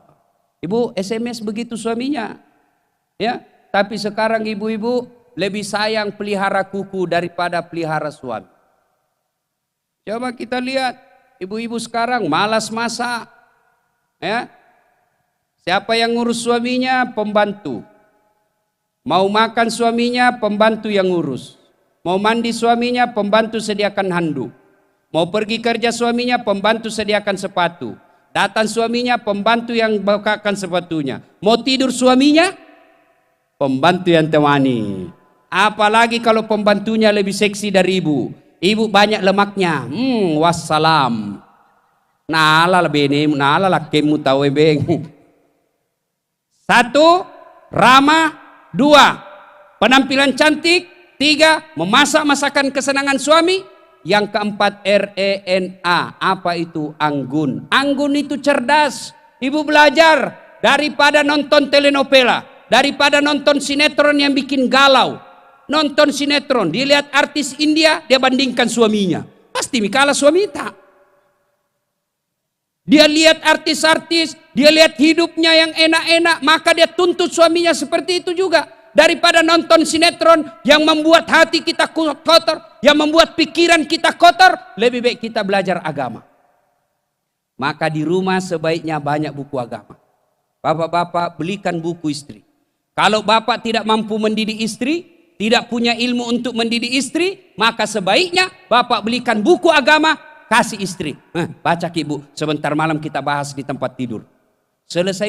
Ibu SMS begitu suaminya. Ya, tapi sekarang ibu-ibu lebih sayang pelihara kuku daripada pelihara suami. Coba kita lihat, ibu-ibu sekarang malas masak. Ya. Siapa yang ngurus suaminya? Pembantu. Mau makan suaminya? Pembantu yang ngurus. Mau mandi suaminya? Pembantu sediakan handuk. Mau pergi kerja suaminya? Pembantu sediakan sepatu. Datang suaminya? Pembantu yang bukakan sepatunya. Mau tidur suaminya? Pembantu yang temani. Apalagi kalau pembantunya lebih seksi dari ibu. Ibu banyak lemaknya. Wassalam. Nala bene, nala lakemu tahu beng. 1. Ramah. 2. Penampilan cantik. 3. Memasak masakan kesenangan suami. Yang keempat RENA. Apa itu? Anggun. Anggun itu cerdas. Ibu belajar daripada nonton telenovela, daripada nonton sinetron yang bikin galau. Nonton sinetron, dia lihat artis India, dia bandingkan suaminya. Pasti kalah suami tak. Dia lihat artis-artis, dia lihat hidupnya yang enak-enak, maka dia tuntut suaminya seperti itu juga. Daripada nonton sinetron yang membuat hati kita kotor, yang membuat pikiran kita kotor, lebih baik kita belajar agama. Maka di rumah sebaiknya banyak buku agama. Bapak-bapak belikan buku istri. Kalau bapak tidak mampu mendidik istri, tidak punya ilmu untuk mendidik istri, maka sebaiknya bapak belikan buku agama, kasih istri. Baca ibu, sebentar malam kita bahas di tempat tidur. Selesai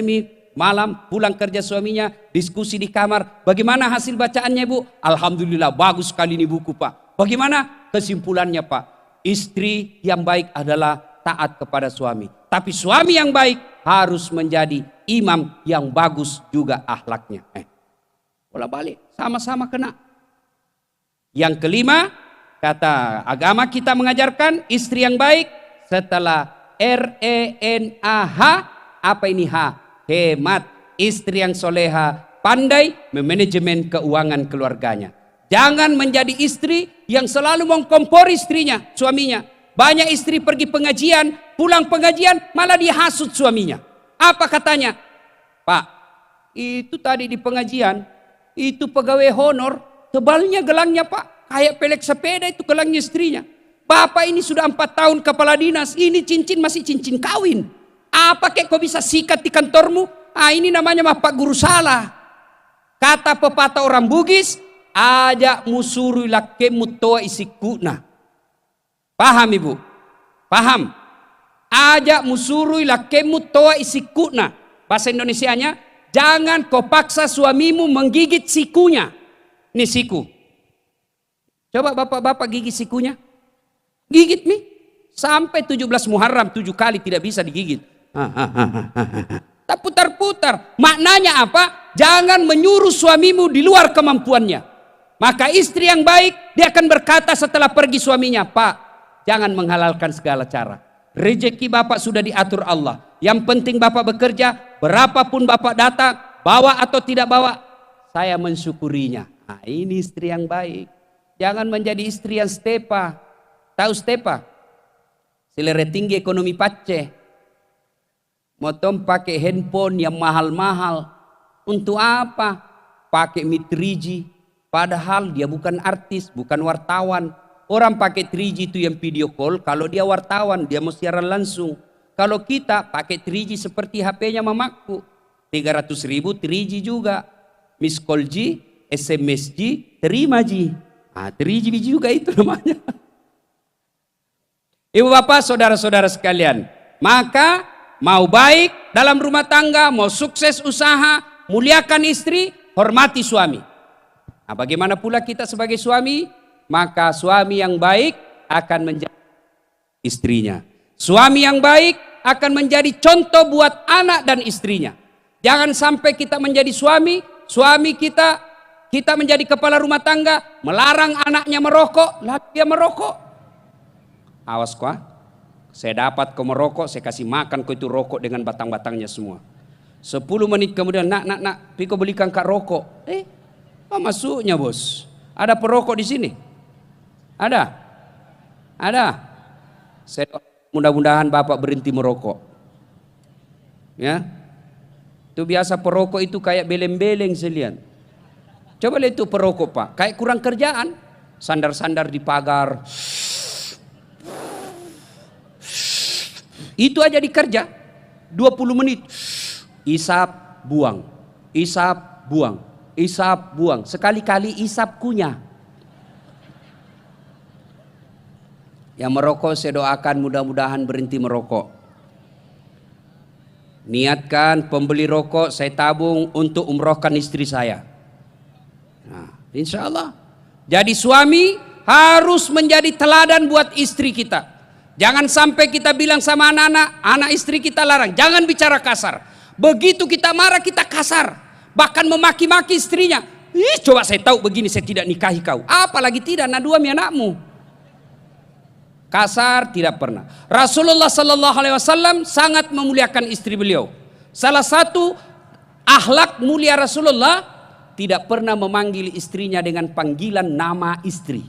malam, pulang kerja suaminya, diskusi di kamar. Bagaimana hasil bacaannya ibu? Alhamdulillah bagus sekali ini buku pak. Bagaimana kesimpulannya pak? Istri yang baik adalah taat kepada suami. Tapi suami yang baik harus menjadi imam yang bagus juga akhlaknya. Bola balik, sama-sama kena. Yang kelima, kata agama kita mengajarkan istri yang baik setelah RENAH. Apa ini H? Hemat. Istri yang soleha pandai memanajemen keuangan keluarganya. Jangan menjadi istri yang selalu mengkompor istrinya, suaminya. Banyak istri pergi pengajian, pulang pengajian malah dihasut suaminya. Apa katanya? Pak, itu tadi di pengajian, itu pegawai honor, tebalnya gelangnya pak, kayak pelek sepeda itu gelangnya istrinya. Bapak ini sudah 4 tahun kepala dinas, ini cincin masih cincin kawin. Apa kek kau bisa sikat di kantormu? Ini namanya mah Pak Guru salah. Kata pepatah orang Bugis, aja musuru lakemu toa isikuna. Paham ibu? Paham? Aja musuru lakemu toa isikuna. Bahasa Indonesianya, jangan kau paksa suamimu menggigit sikunya. Ini siku. Coba bapak-bapak gigit sikunya. Gigit nih. Sampai 17 Muharram 7 kali tidak bisa digigit. Tak putar-putar. Maknanya apa? Jangan menyuruh suamimu di luar kemampuannya. Maka istri yang baik, dia akan berkata setelah pergi suaminya, Pak, jangan menghalalkan segala cara. Rezeki bapak sudah diatur Allah. Yang penting bapak bekerja, berapapun bapak datang, bawa atau tidak bawa, saya mensyukurinya. Nah, ini istri yang baik. Jangan menjadi istri yang stepa. Tahu stepa? Selera tinggi ekonomi pace. Motom pakai handphone yang mahal-mahal. Untuk apa? Pakai mic 3G. Padahal dia bukan artis, bukan wartawan. Orang pakai 3G itu yang video call. Kalau dia wartawan, dia mau siaran langsung. Kalau kita pakai 3G seperti HP-nya mamaku. 300.000 3G juga. Miss call G, SMS G, terima G. Nah, 3G juga itu namanya. Ibu bapak, saudara-saudara sekalian. Maka mau baik dalam rumah tangga, mau sukses usaha, muliakan istri, hormati suami. Nah, bagaimana pula kita sebagai suami? Maka suami yang baik akan menjadi istrinya. Suami yang baik akan menjadi contoh buat anak dan istrinya. Jangan sampai kita menjadi suami kita menjadi kepala rumah tangga, melarang anaknya merokok, lalu dia merokok. Awas kau, saya dapat kau merokok, saya kasih makan kau itu rokok dengan batang-batangnya semua. 10 menit kemudian, nak, pi kau belikan kak rokok. Apa masuknya bos? Ada perokok di sini? Ada? Saya mudah-mudahan bapak berhenti merokok. Ya, itu biasa perokok itu kayak beleng-beleng selian. Coba lihat itu perokok pak, kayak kurang kerjaan. Sandar-sandar di pagar. Itu aja dikerja 20 menit. Isap, buang. Isap, buang. Isap, buang. Sekali-kali isap kunyah. Yang merokok saya doakan mudah-mudahan berhenti merokok. Niatkan pembeli rokok saya tabung untuk umrohkan istri saya. Nah, insya Allah. Jadi suami harus menjadi teladan buat istri kita. Jangan sampai kita bilang sama anak-anak, anak istri kita larang, jangan bicara kasar. Begitu kita marah kita kasar. Bahkan memaki-maki istrinya. Coba saya tahu begini saya tidak nikahi kau. Apalagi tidak anak dua anakmu. Kasar tidak pernah. Rasulullah Sallallahu Alaihi Wasallam sangat memuliakan istri beliau. Salah satu akhlak mulia Rasulullah, tidak pernah memanggil istrinya dengan panggilan nama istri.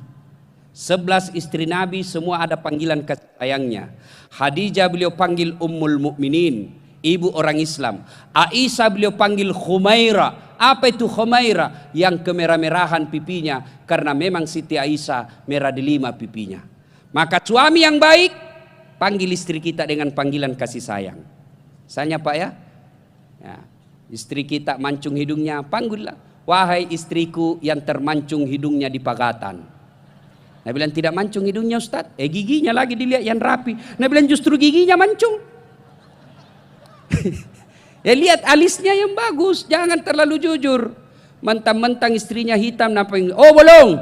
11 istri Nabi semua ada panggilan kasih sayangnya. Khadijah beliau panggil Ummul Mukminin, ibu orang Islam. Aisyah beliau panggil Khumaira. Apa itu Khumaira? Yang kemerah-merahan pipinya karena memang Siti Aisyah merah delima pipinya. Maka suami yang baik panggil istri kita dengan panggilan kasih sayang. Misalnya Pak ya, istri kita mancung hidungnya, panggillah, wahai istriku yang termancung hidungnya di pagatan. Nah bilang tidak mancung hidungnya Ustaz, giginya lagi dilihat yang rapi. Nah bilang justru giginya mancung. Ya lihat alisnya yang bagus, jangan terlalu jujur. Mentang-mentang istrinya hitam, oh belum.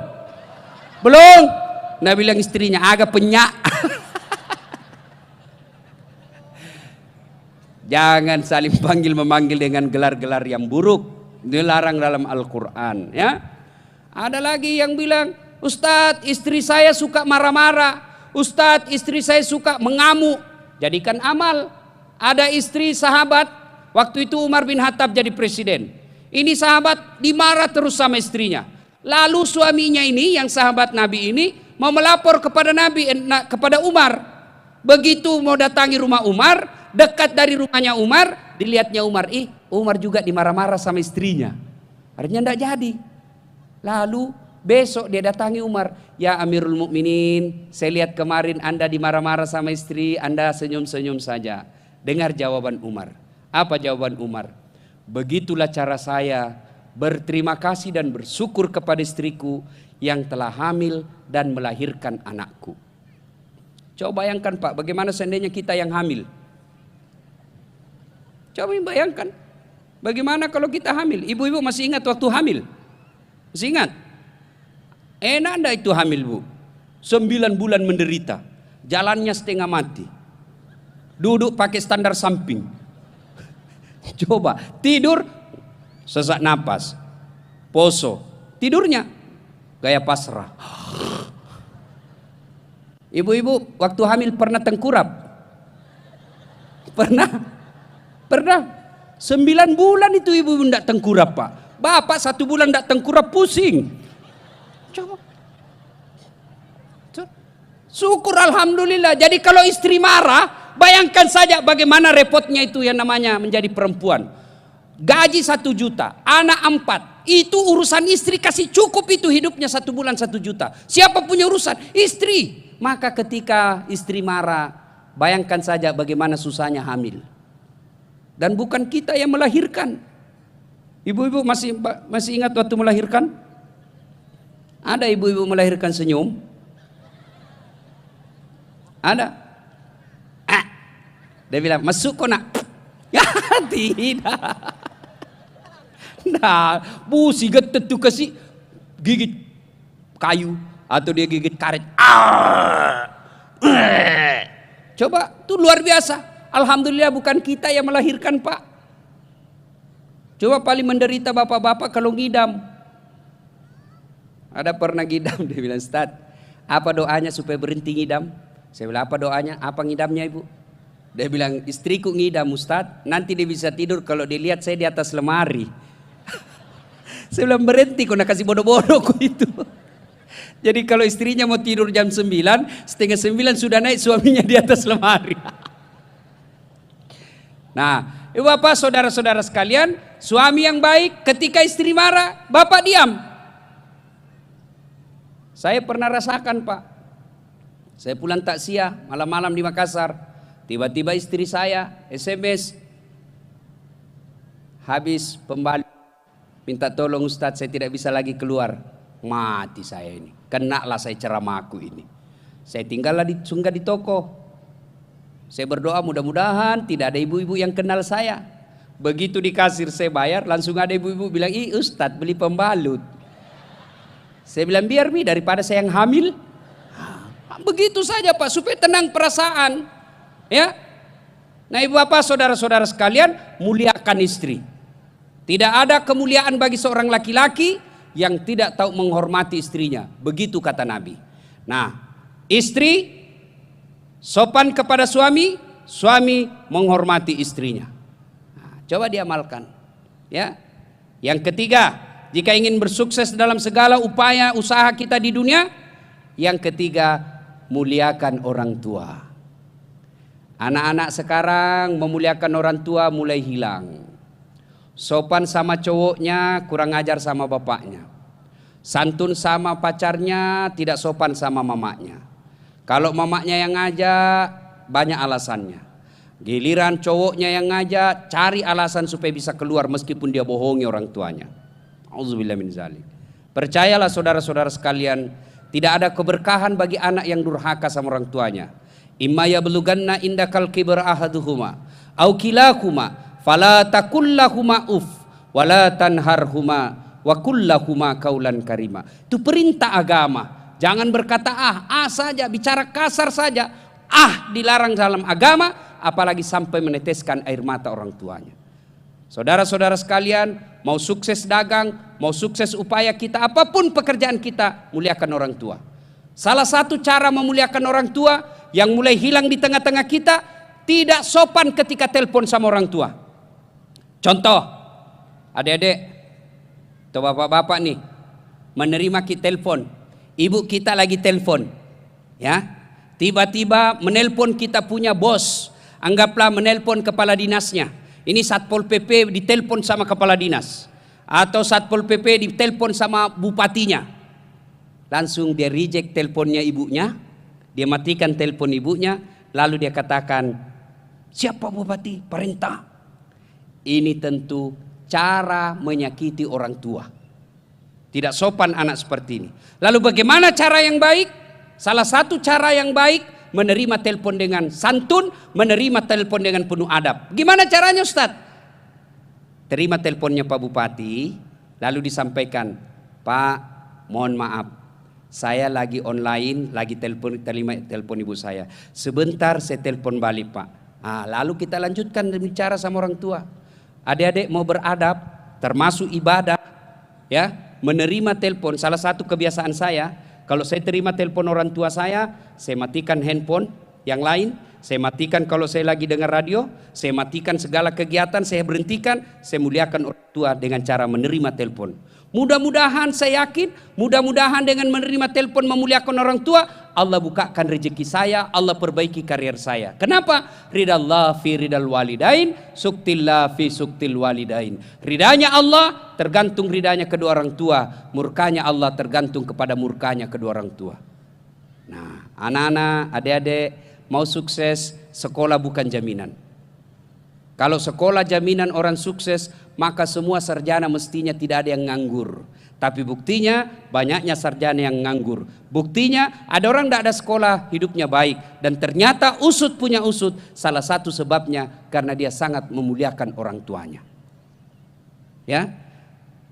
Nah bilang istrinya agak penyak. Jangan saling memanggil dengan gelar-gelar yang buruk. Dilarang dalam Al-Quran ya. Ada lagi yang bilang, Ustadz istri saya suka marah-marah, Ustadz istri saya suka mengamuk. Jadikan amal. Ada istri sahabat, waktu itu Umar bin Khattab jadi presiden. Ini sahabat dimarah terus sama istrinya. Lalu suaminya ini yang sahabat Nabi ini mau melapor kepada kepada Umar. Begitu mau datangi rumah Umar, dekat dari rumahnya Umar, dilihatnya Umar, Umar juga dimarah-marah sama istrinya. Akhirnya tidak jadi. Lalu besok dia datangi Umar, ya Amirul Mukminin, saya lihat kemarin Anda dimarah-marah sama istri, Anda senyum-senyum saja. Dengar jawaban Umar. Apa jawaban Umar? Begitulah cara saya berterima kasih dan bersyukur kepada istriku yang telah hamil dan melahirkan anakku. Coba bayangkan Pak, bagaimana seandainya kita yang hamil? Coba bayangkan, Bagaimana kalau kita hamil? Ibu-ibu masih ingat waktu hamil? Masih ingat? Enak enggak itu hamil, Bu? 9 bulan menderita. Jalannya setengah mati. Duduk pakai standar samping. Coba tidur sesak napas. Poso. Tidurnya gaya pasrah. Ibu-ibu waktu hamil pernah tengkurap? Pernah? Pernah? 9 bulan itu ibu enggak tengkurap, Pak. Bapak 1 bulan enggak tengkurap, pusing. Coba. Syukur alhamdulillah. Jadi kalau istri marah, bayangkan saja bagaimana repotnya itu yang namanya menjadi perempuan. Gaji 1 juta, anak 4. Itu urusan istri, kasih cukup itu hidupnya 1 bulan 1 juta. Siapa punya urusan? Istri. Maka ketika istri marah, bayangkan saja bagaimana susahnya hamil. Dan bukan kita yang melahirkan. Ibu-ibu masih ingat waktu melahirkan? Ada ibu-ibu melahirkan senyum? Ada? Dia bilang, masuk kok nak? Ya tidak. Nah, busi getet tuh kasih gigit kayu atau dia gigit karet. Coba, tuh luar biasa. Alhamdulillah bukan kita yang melahirkan, Pak. Coba paling menderita bapak-bapak kalau ngidam. Ada pernah ngidam, dia bilang, Ustaz, apa doanya supaya berhenti ngidam? Saya bilang, apa doanya? Apa ngidamnya, Ibu? Dia bilang, istriku ngidam, Ustaz. Nanti dia bisa tidur kalau dilihat saya di atas lemari. Saya bilang, berhenti, kau nak kasih bodoh-bodoh kok itu. Jadi kalau istrinya mau tidur jam 9, setengah 9 sudah naik suaminya di atas lemari. Nah, ibu bapak, saudara-saudara sekalian, suami yang baik ketika istri marah, bapak diam. Saya pernah rasakan, Pak. Saya pulang takziah malam-malam di Makassar. Tiba-tiba istri saya SMS. Habis pembalut. Minta tolong Ustadz, saya tidak bisa lagi keluar. Mati saya ini. Kenalah saya ceramahku ini. Saya tinggallah sunggah di toko. Saya berdoa mudah-mudahan tidak ada ibu-ibu yang kenal saya. Begitu di kasir saya bayar, langsung ada ibu-ibu bilang, ih Ustadz beli pembalut. Saya bilang, biar Mi, daripada saya yang hamil. Begitu saja Pak, supaya tenang perasaan. Ya. Nah ibu bapak, saudara-saudara sekalian, muliakan istri. Tidak ada kemuliaan bagi seorang laki-laki yang tidak tahu menghormati istrinya. Begitu kata Nabi. Nah, istri sopan kepada suami, suami menghormati istrinya. Nah, coba diamalkan. Ya. Yang ketiga, jika ingin bersukses dalam segala upaya usaha kita di dunia, yang ketiga, muliakan orang tua. Anak-anak sekarang memuliakan orang tua mulai hilang. Sopan sama cowoknya, kurang ajar sama bapaknya. Santun sama pacarnya, tidak sopan sama mamanya. Kalau mamanya yang ngajak, banyak alasannya. Giliran cowoknya yang ngajak, cari alasan supaya bisa keluar meskipun dia bohongi orang tuanya. Auzubillah min zalik. Percayalah saudara-saudara sekalian, tidak ada keberkahan bagi anak yang durhaka sama orang tuanya. Imma yablughanna indakal kibra ahaduhuma au kilahuma fala takullahuma uf wala tanharhuma wa kullahuma kaulan karima. Itu perintah agama. Jangan berkata saja, bicara kasar saja. Dilarang dalam agama, apalagi sampai meneteskan air mata orang tuanya. Saudara-saudara sekalian, mau sukses dagang, mau sukses upaya kita, apapun pekerjaan kita, muliakan orang tua. Salah satu cara memuliakan orang tua yang mulai hilang di tengah-tengah kita, tidak sopan ketika telepon sama orang tua. Contoh, adik-adik atau bapak-bapak nih, menerima kita telepon, ibu kita lagi telepon, ya, tiba-tiba menelpon kita punya bos, anggaplah menelpon kepala dinasnya. Ini Satpol PP ditelepon sama kepala dinas, atau Satpol PP ditelepon sama bupatinya. Langsung dia reject teleponnya ibunya, dia matikan telepon ibunya, lalu dia katakan, siapa bupati? Perintah. Ini tentu cara menyakiti orang tua. Tidak sopan anak seperti ini. Lalu bagaimana cara yang baik? Salah satu cara yang baik, menerima telepon dengan santun, menerima telepon dengan penuh adab. Gimana caranya Ustaz? terima teleponnya Pak Bupati, lalu disampaikan, Pak, mohon maaf, saya lagi online, lagi terima telepon ibu saya. Sebentar saya telepon balik Pak. Lalu kita lanjutkan bicara sama orang tua. Adik-adik mau beradab, termasuk ibadah, ya, menerima telepon. Salah satu kebiasaan saya, kalau saya terima telepon orang tua saya matikan handphone yang lain, saya matikan kalau saya lagi dengar radio, saya matikan segala kegiatan, saya berhentikan, saya muliakan orang tua dengan cara menerima telepon. Mudah-mudahan saya yakin, mudah-mudahan dengan menerima telepon memuliakan orang tua, Allah bukakan rezeki saya, Allah perbaiki karier saya. Kenapa? Ridallah fi ridal walidain, suktillah fi suktil walidain. Ridanya Allah tergantung ridanya kedua orang tua, murkanya Allah tergantung kepada murkanya kedua orang tua. Nah, anak-anak, adik-adik, mau sukses, sekolah bukan jaminan. Kalau sekolah jaminan orang sukses, maka semua sarjana mestinya tidak ada yang nganggur. Tapi buktinya banyaknya sarjana yang nganggur. Buktinya ada orang tidak ada sekolah, hidupnya baik. Dan ternyata usut punya usut, salah satu sebabnya karena dia sangat memuliakan orang tuanya. Ya,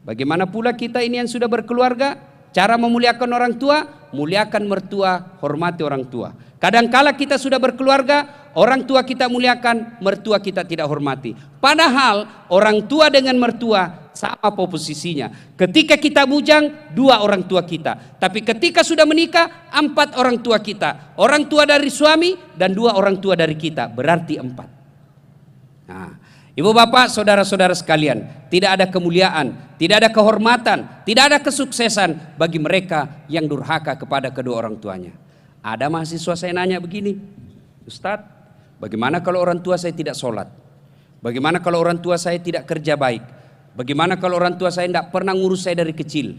bagaimana pula kita ini yang sudah berkeluarga, cara memuliakan orang tua, muliakan mertua, hormati orang tua. Kadangkala kita sudah berkeluarga, orang tua kita muliakan, mertua kita tidak hormati. Padahal orang tua dengan mertua sama posisinya. Ketika kita bujang, 2 orang tua kita. Tapi ketika sudah menikah, 4 orang tua kita. Orang tua dari suami dan 2 orang tua dari kita. Berarti 4. Nah, ibu bapak, saudara-saudara sekalian, tidak ada kemuliaan, tidak ada kehormatan, tidak ada kesuksesan bagi mereka yang durhaka kepada kedua orang tuanya. Ada mahasiswa saya nanya begini, Ustadz, bagaimana kalau orang tua saya tidak sholat? Bagaimana kalau orang tua saya tidak kerja baik? Bagaimana kalau orang tua saya tidak pernah ngurus saya dari kecil?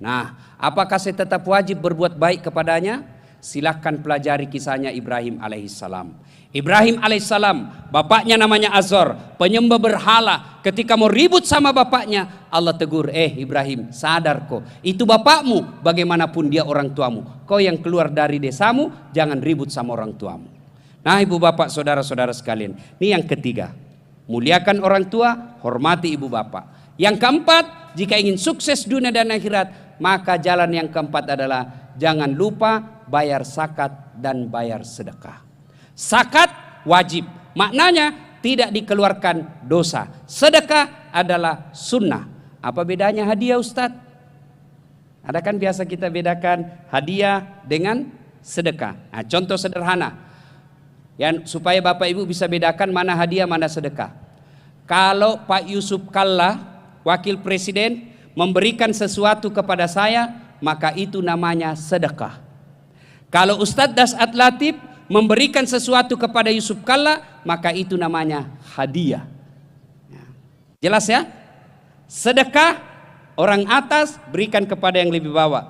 Nah, apakah saya tetap wajib berbuat baik kepadanya? Silahkan pelajari kisahnya Ibrahim alaihissalam. Ibrahim alaihissalam, bapaknya namanya Azor, penyembah berhala. Ketika mau ribut sama bapaknya, Allah tegur, Ibrahim, sadar kok, itu bapakmu, bagaimanapun dia orang tuamu. Kau yang keluar dari desamu, jangan ribut sama orang tuamu. Nah, ibu bapak, saudara-saudara sekalian, ini yang ketiga, muliakan orang tua, hormati ibu bapak. Yang keempat, jika ingin sukses dunia dan akhirat, maka jalan yang keempat adalah jangan lupa bayar zakat dan bayar sedekah. Zakat wajib, maknanya tidak dikeluarkan dosa. Sedekah adalah sunnah. Apa bedanya hadiah, Ustadz? Ada kan biasa kita bedakan hadiah dengan sedekah. Nah, contoh sederhana, yang supaya Bapak Ibu bisa bedakan mana hadiah mana sedekah. Kalau Pak Yusuf Kalla, Wakil Presiden, memberikan sesuatu kepada saya, maka itu namanya sedekah. Kalau Ustadz Dasat Latif memberikan sesuatu kepada Yusuf Kalla, maka itu namanya hadiah. Jelas ya? Sedekah, orang atas berikan kepada yang lebih bawah.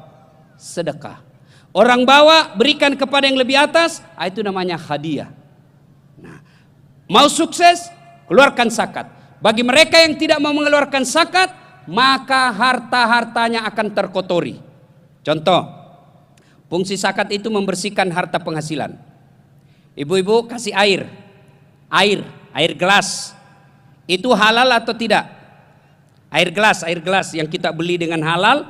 Sedekah. Orang bawah berikan kepada yang lebih atas, itu namanya hadiah. Nah, mau sukses, keluarkan zakat. Bagi mereka yang tidak mau mengeluarkan zakat, maka harta-hartanya akan terkotori. Contoh, fungsi zakat itu membersihkan harta penghasilan. Ibu-ibu kasih air gelas, itu halal atau tidak? Air gelas yang kita beli dengan halal,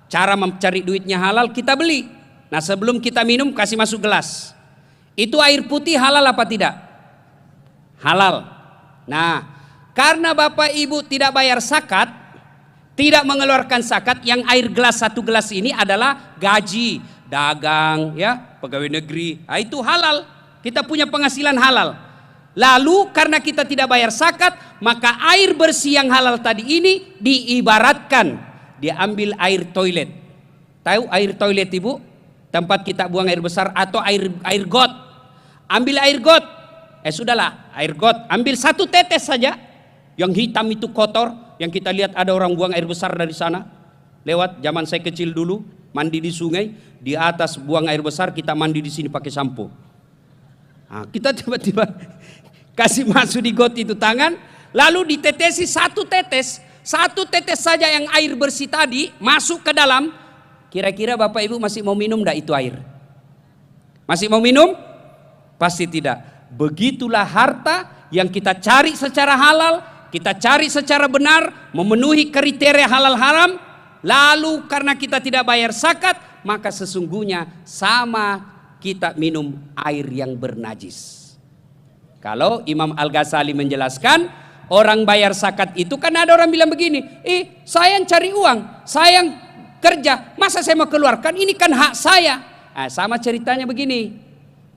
cara mencari duitnya halal, kita beli. Nah, sebelum kita minum kasih masuk gelas. Itu air putih halal apa tidak? Halal. Nah, karena Bapak Ibu tidak bayar zakat, tidak mengeluarkan zakat, yang air gelas 1 gelas ini adalah gaji dagang, ya, pegawai negeri. Nah, itu halal. Kita punya penghasilan halal. Lalu karena kita tidak bayar zakat, maka air bersih yang halal tadi ini diibaratkan dia ambil air toilet. Tahu air toilet, Ibu? Tempat kita buang air besar atau air got. Ambil air got. Sudahlah, air got. Ambil 1 tetes saja. Yang hitam itu kotor, yang kita lihat ada orang buang air besar dari sana. Lewat zaman saya kecil dulu, mandi di sungai, di atas buang air besar, kita mandi di sini pakai sampo. Nah, kita tiba-tiba kasih masuk di got itu tangan, lalu ditetesi 1 tetes. 1 tetes saja yang air bersih tadi masuk ke dalam. Kira-kira Bapak Ibu masih mau minum enggak itu air? Masih mau minum? Pasti tidak. Begitulah harta yang kita cari secara halal, Kita cari secara benar, memenuhi kriteria halal haram. Lalu karena kita tidak bayar zakat, maka sesungguhnya sama kita minum air yang bernajis. Kalau Imam Al-Ghazali menjelaskan, orang bayar zakat itu kan ada orang bilang begini, saya yang cari uang, saya yang kerja, masa saya mau keluarkan, ini kan hak saya. Nah, sama ceritanya begini,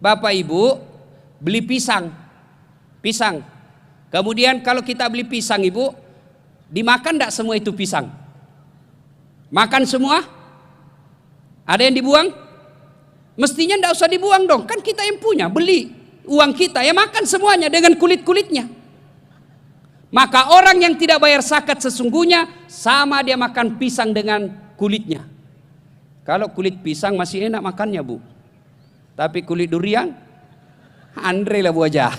Bapak Ibu beli pisang, kemudian kalau kita beli pisang Ibu, dimakan tidak semua itu pisang? Makan semua? Ada yang dibuang? Mestinya tidak usah dibuang dong, kan kita yang punya, beli uang kita, ya makan semuanya dengan kulit-kulitnya. Maka orang yang tidak bayar zakat sesungguhnya sama dia makan pisang dengan kulitnya. Kalau kulit pisang masih enak makannya Bu, tapi kulit durian, Andre lah Bu aja.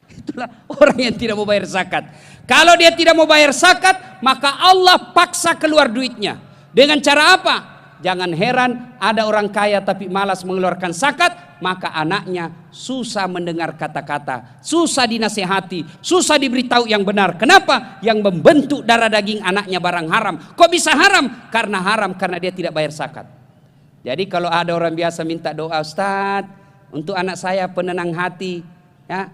Itulah orang yang tidak mau bayar zakat. Kalau dia tidak mau bayar zakat, maka Allah paksa keluar duitnya. Dengan cara apa? Jangan heran ada orang kaya tapi malas mengeluarkan zakat, maka anaknya susah mendengar kata-kata, susah dinasehati, susah diberitahu yang benar. Kenapa? Yang membentuk darah daging anaknya barang haram. Kok bisa haram? Karena dia tidak bayar zakat. Jadi kalau ada orang biasa minta doa, Ustadz, untuk anak saya penenang hati, ya,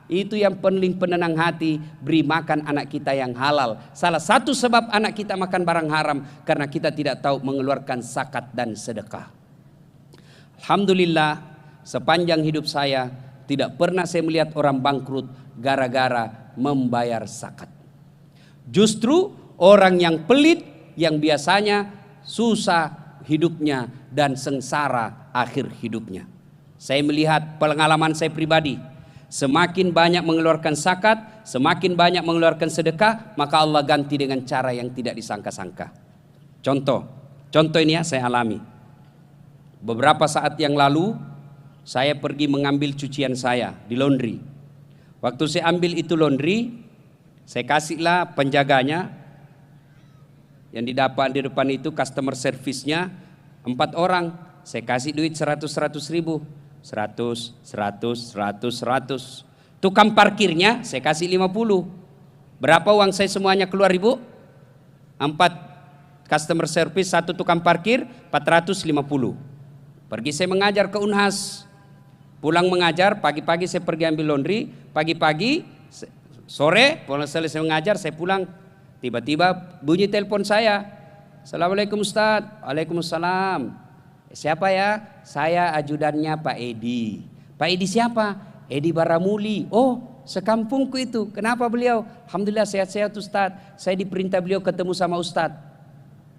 itu yang paling penenang hati, beri makan anak kita yang halal. Salah satu sebab anak kita makan barang haram karena kita tidak tahu mengeluarkan zakat dan sedekah. Alhamdulillah, sepanjang hidup saya tidak pernah saya melihat orang bangkrut gara-gara membayar zakat. Justru orang yang pelit, yang biasanya susah hidupnya dan sengsara akhir hidupnya. Saya melihat pengalaman saya pribadi, semakin banyak mengeluarkan zakat, semakin banyak mengeluarkan sedekah, maka Allah ganti dengan cara yang tidak disangka-sangka. Contoh ini ya saya alami. Beberapa saat yang lalu saya pergi mengambil cucian saya di laundry. Waktu saya ambil itu laundry, saya kasihlah penjaganya yang di depan itu customer service-nya 4 orang. Saya kasih duit 100 ribu. 100. Tukang parkirnya saya kasih 50. Berapa uang saya semuanya keluar Ibu? 4 customer service, 1 tukang parkir, 450. Pergi saya mengajar ke Unhas. Pulang mengajar, pagi-pagi saya pergi ambil laundry, pagi-pagi sore pulang selesai mengajar saya pulang. Tiba-tiba bunyi telepon saya. Assalamualaikum Ustaz. Waalaikumsalam. Siapa ya? Saya ajudannya Pak Edi. Pak Edi siapa? Edi Baramuli. Oh, sekampungku itu. Kenapa beliau? Alhamdulillah sehat-sehat Ustaz. Saya diperintah beliau ketemu sama Ustaz.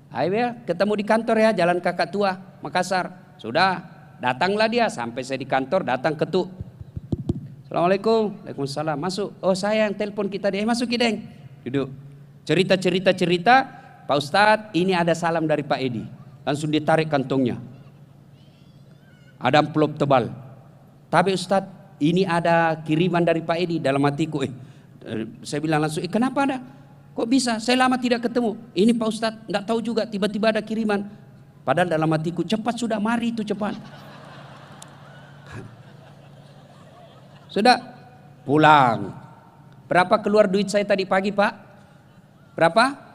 Ayo ya, ketemu di kantor ya, Jalan Kakak Tua, Makassar. Sudah, datanglah dia. Sampai saya di kantor, datang ketuk. Assalamualaikum. Waalaikumsalam. Masuk. Oh, saya yang telepon kita dia. Masuk Kideng. Duduk. Cerita. Pak Ustaz, ini ada salam dari Pak Edi. Langsung ditarik kantongnya. Ada amplop tebal. Tapi Ustadz, ini ada kiriman dari Pak Edi. Dalam hatiku, saya bilang langsung, kenapa ada? Kok bisa? Saya lama tidak ketemu. Ini Pak Ustadz, enggak tahu juga. Tiba-tiba ada kiriman. Padahal dalam hatiku, cepat sudah, mari itu cepat. Sudah, pulang. Berapa keluar duit saya tadi pagi Pak? Berapa?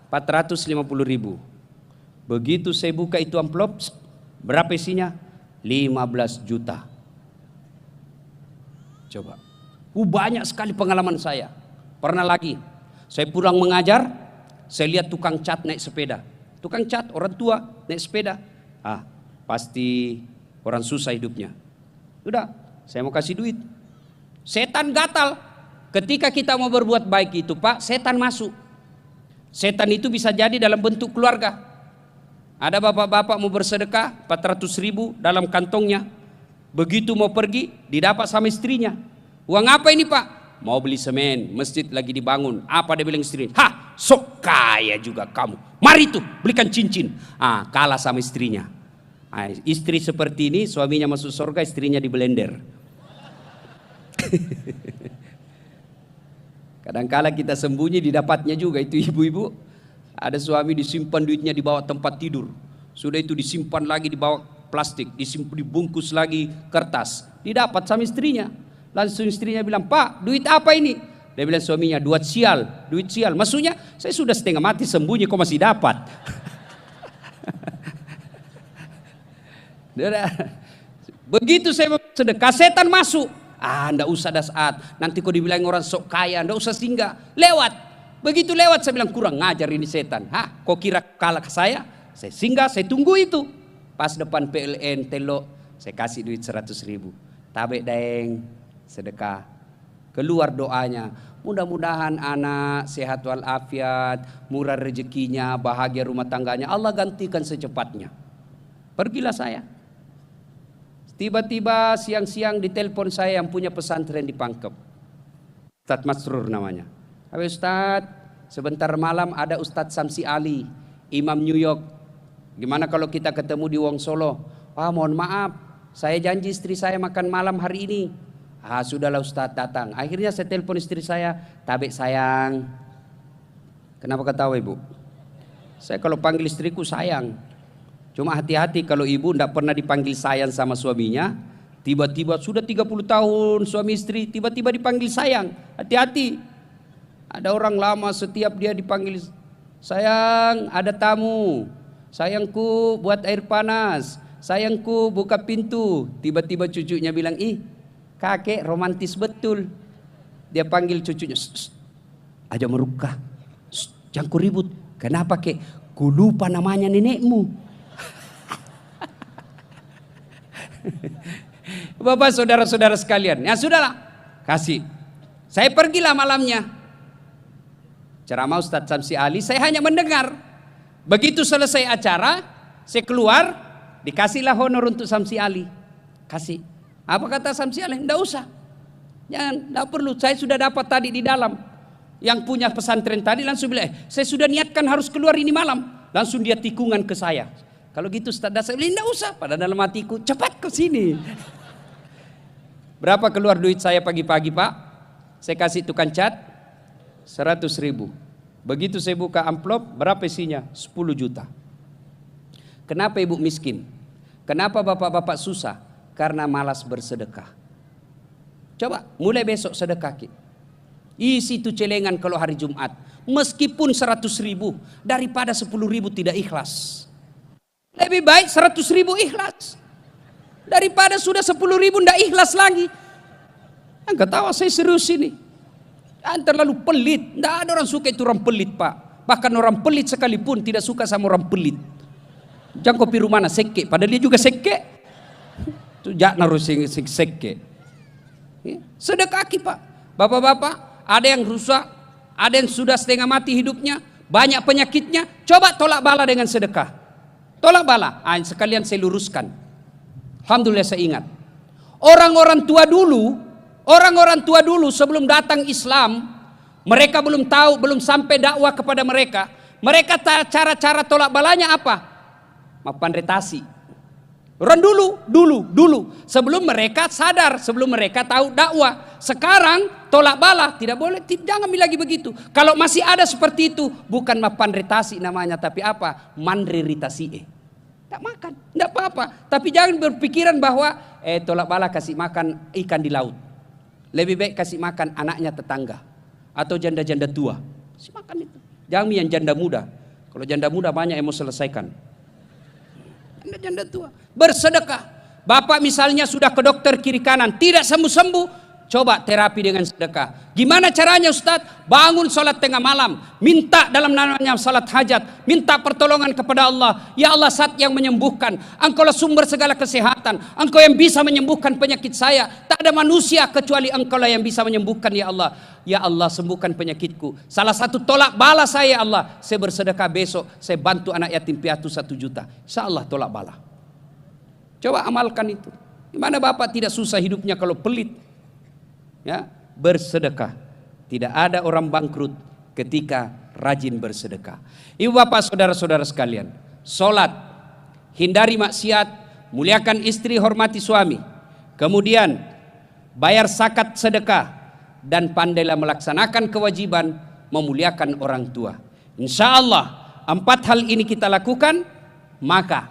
450 ribu. Begitu saya buka itu amplop, berapa isinya? 15 juta. Coba. Banyak sekali pengalaman saya. Pernah lagi, saya pulang mengajar, saya lihat tukang cat naik sepeda. Tukang cat, orang tua naik sepeda. Pasti orang susah hidupnya. Udah, saya mau kasih duit. Setan gatal. Ketika kita mau berbuat baik itu Pak, setan masuk. Setan itu bisa jadi dalam bentuk keluarga. Ada bapak-bapak mau bersedekah 400 ribu dalam kantongnya. Begitu mau pergi didapat sama istrinya. Uang apa ini Pak? Mau beli semen, masjid lagi dibangun. Apa dia bilang istri? Sok kaya juga kamu. Mari tuh belikan cincin. Kalah sama istrinya. Istri seperti ini suaminya masuk surga, istrinya di blender. Kadang-kala kita sembunyi didapatnya juga itu ibu-ibu. Ada suami disimpan duitnya di bawah tempat tidur. Sudah itu disimpan lagi di bawah plastik, dibungkus lagi kertas. Didapat sama istrinya. Langsung istrinya bilang, Pak, duit apa ini? Dia bilang suaminya, duit sial. Maksudnya, saya sudah setengah mati sembunyi, kok masih dapat? Begitu saya sedekah, setan masuk. Ndak usah dah saat. Nanti kau dibilang orang sok kaya, ndak usah singgah. Lewat. Begitu lewat, saya bilang kurang ngajar ini setan. Kau kira kalah ke saya? Saya singgah, saya tunggu itu. Pas depan PLN, telok, saya kasih duit 100.000. Tabek daeng, sedekah. Keluar doanya, mudah-mudahan anak sehat walafiat, murah rezekinya, bahagia rumah tangganya, Allah gantikan secepatnya. Pergilah saya. Tiba-tiba siang-siang ditelepon saya yang punya pesantren di Pangkep, Ustadz Masrur namanya. Ustadz, sebentar malam ada Ustadz Samsi Ali, Imam New York. Gimana kalau kita ketemu di Wong Solo? Mohon maaf, saya janji istri saya makan malam hari ini. Sudahlah Ustadz, datang. Akhirnya saya telepon istri saya, Tabek sayang. Kenapa ketawa ibu? Saya kalau panggil istriku sayang. Cuma hati-hati kalau ibu tidak pernah dipanggil sayang sama suaminya. Tiba-tiba sudah 30 tahun suami istri, tiba-tiba dipanggil sayang. Hati-hati. Ada orang lama setiap dia dipanggil sayang, ada tamu. Sayangku buat air panas. Sayangku buka pintu. Tiba-tiba cucunya bilang, kakek romantis betul. Dia panggil cucunya, aja merukah, jangan ku ribut. Kenapa kek? Ku lupa namanya nenekmu. Bapak saudara-saudara sekalian, ya sudahlah, kasih. Saya pergilah malamnya. Ceramah Ustadz Samsi Ali, saya hanya mendengar. Begitu selesai acara, saya keluar, dikasihlah honor untuk Samsi Ali. Kasih. Apa kata Samsi Ali? Tidak usah. Jangan, tidak perlu. Saya sudah dapat tadi di dalam. Yang punya pesantren tadi langsung bilang, saya sudah niatkan harus keluar ini malam. Langsung dia tikungan ke saya. Kalau gitu Ustaz, saya bilang, tidak usah. Pada dalam hatiku, cepat ke sini. Berapa keluar duit saya pagi-pagi Pak? Saya kasih tukang cat, 100.000. Begitu saya buka amplop, berapa isinya? 10 juta. Kenapa ibu miskin? Kenapa bapak-bapak susah? Karena malas bersedekah. Coba mulai besok sedekah. Isi itu celengan kalau hari Jumat. Meskipun 100.000 daripada 10.000 tidak ikhlas. Lebih baik 100.000 ikhlas daripada sudah 10.000 tidak ikhlas lagi. Enggak tahu, saya serius ini. Terlalu pelit. Tidak ada orang suka itu orang pelit Pak. Bahkan orang pelit sekalipun tidak suka sama orang pelit. Jangan kopi rumana seke. Padahal dia juga seke. Jak naruh seke. Sedekah Pak. Bapak-bapak, ada yang rusak, ada yang sudah setengah mati hidupnya, banyak penyakitnya. Coba tolak bala dengan sedekah. Tolak bala. Sekalian saya luruskan. Alhamdulillah saya ingat. Orang-orang tua dulu sebelum datang Islam, mereka belum tahu, belum sampai dakwah kepada mereka. Mereka cara-cara tolak balanya apa? Pandretasi. Orang dulu sebelum mereka sadar, sebelum mereka tahu dakwah. Sekarang tolak bala tidak boleh, jangan lagi begitu. Kalau masih ada seperti itu, bukan pandretasi namanya, tapi apa? Mandreritasi. Tak makan, tidak apa-apa. Tapi jangan berpikiran bahwa tolak bala kasih makan ikan di laut. Lebih baik kasih makan anaknya tetangga atau janda-janda tua. Kasih makan itu. Jangan yang janda muda. Kalau janda muda banyak yang mau selesaikan. Janda tua bersedekah. Bapak misalnya sudah ke dokter kiri kanan tidak sembuh-sembuh, coba terapi dengan sedekah. Gimana caranya Ustadz? Bangun sholat tengah malam, minta dalam namanya sholat hajat, minta pertolongan kepada Allah. Ya Allah, Zat yang menyembuhkan, Engkau lah sumber segala kesehatan, Engkau yang bisa menyembuhkan penyakit saya. Tak ada manusia kecuali Engkau lah yang bisa menyembuhkan. Ya Allah, ya Allah, sembuhkan penyakitku. Salah satu tolak bala saya, ya Allah, saya bersedekah besok, saya bantu anak yatim piatu 1 juta. Insya Allah tolak bala. Coba amalkan itu. Gimana Bapak tidak susah hidupnya kalau pelit? Ya, bersedekah. Tidak ada orang bangkrut ketika rajin bersedekah. Ibu bapak saudara-saudara sekalian, solat, hindari maksiat, muliakan istri, hormati suami. Kemudian bayar zakat sedekah dan pandailah melaksanakan kewajiban memuliakan orang tua. Insya Allah 4 hal ini kita lakukan, maka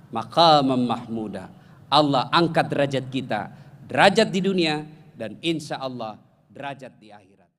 maqamam mahmuda, Allah angkat derajat kita, derajat di dunia dan insya Allah derajat di akhirat.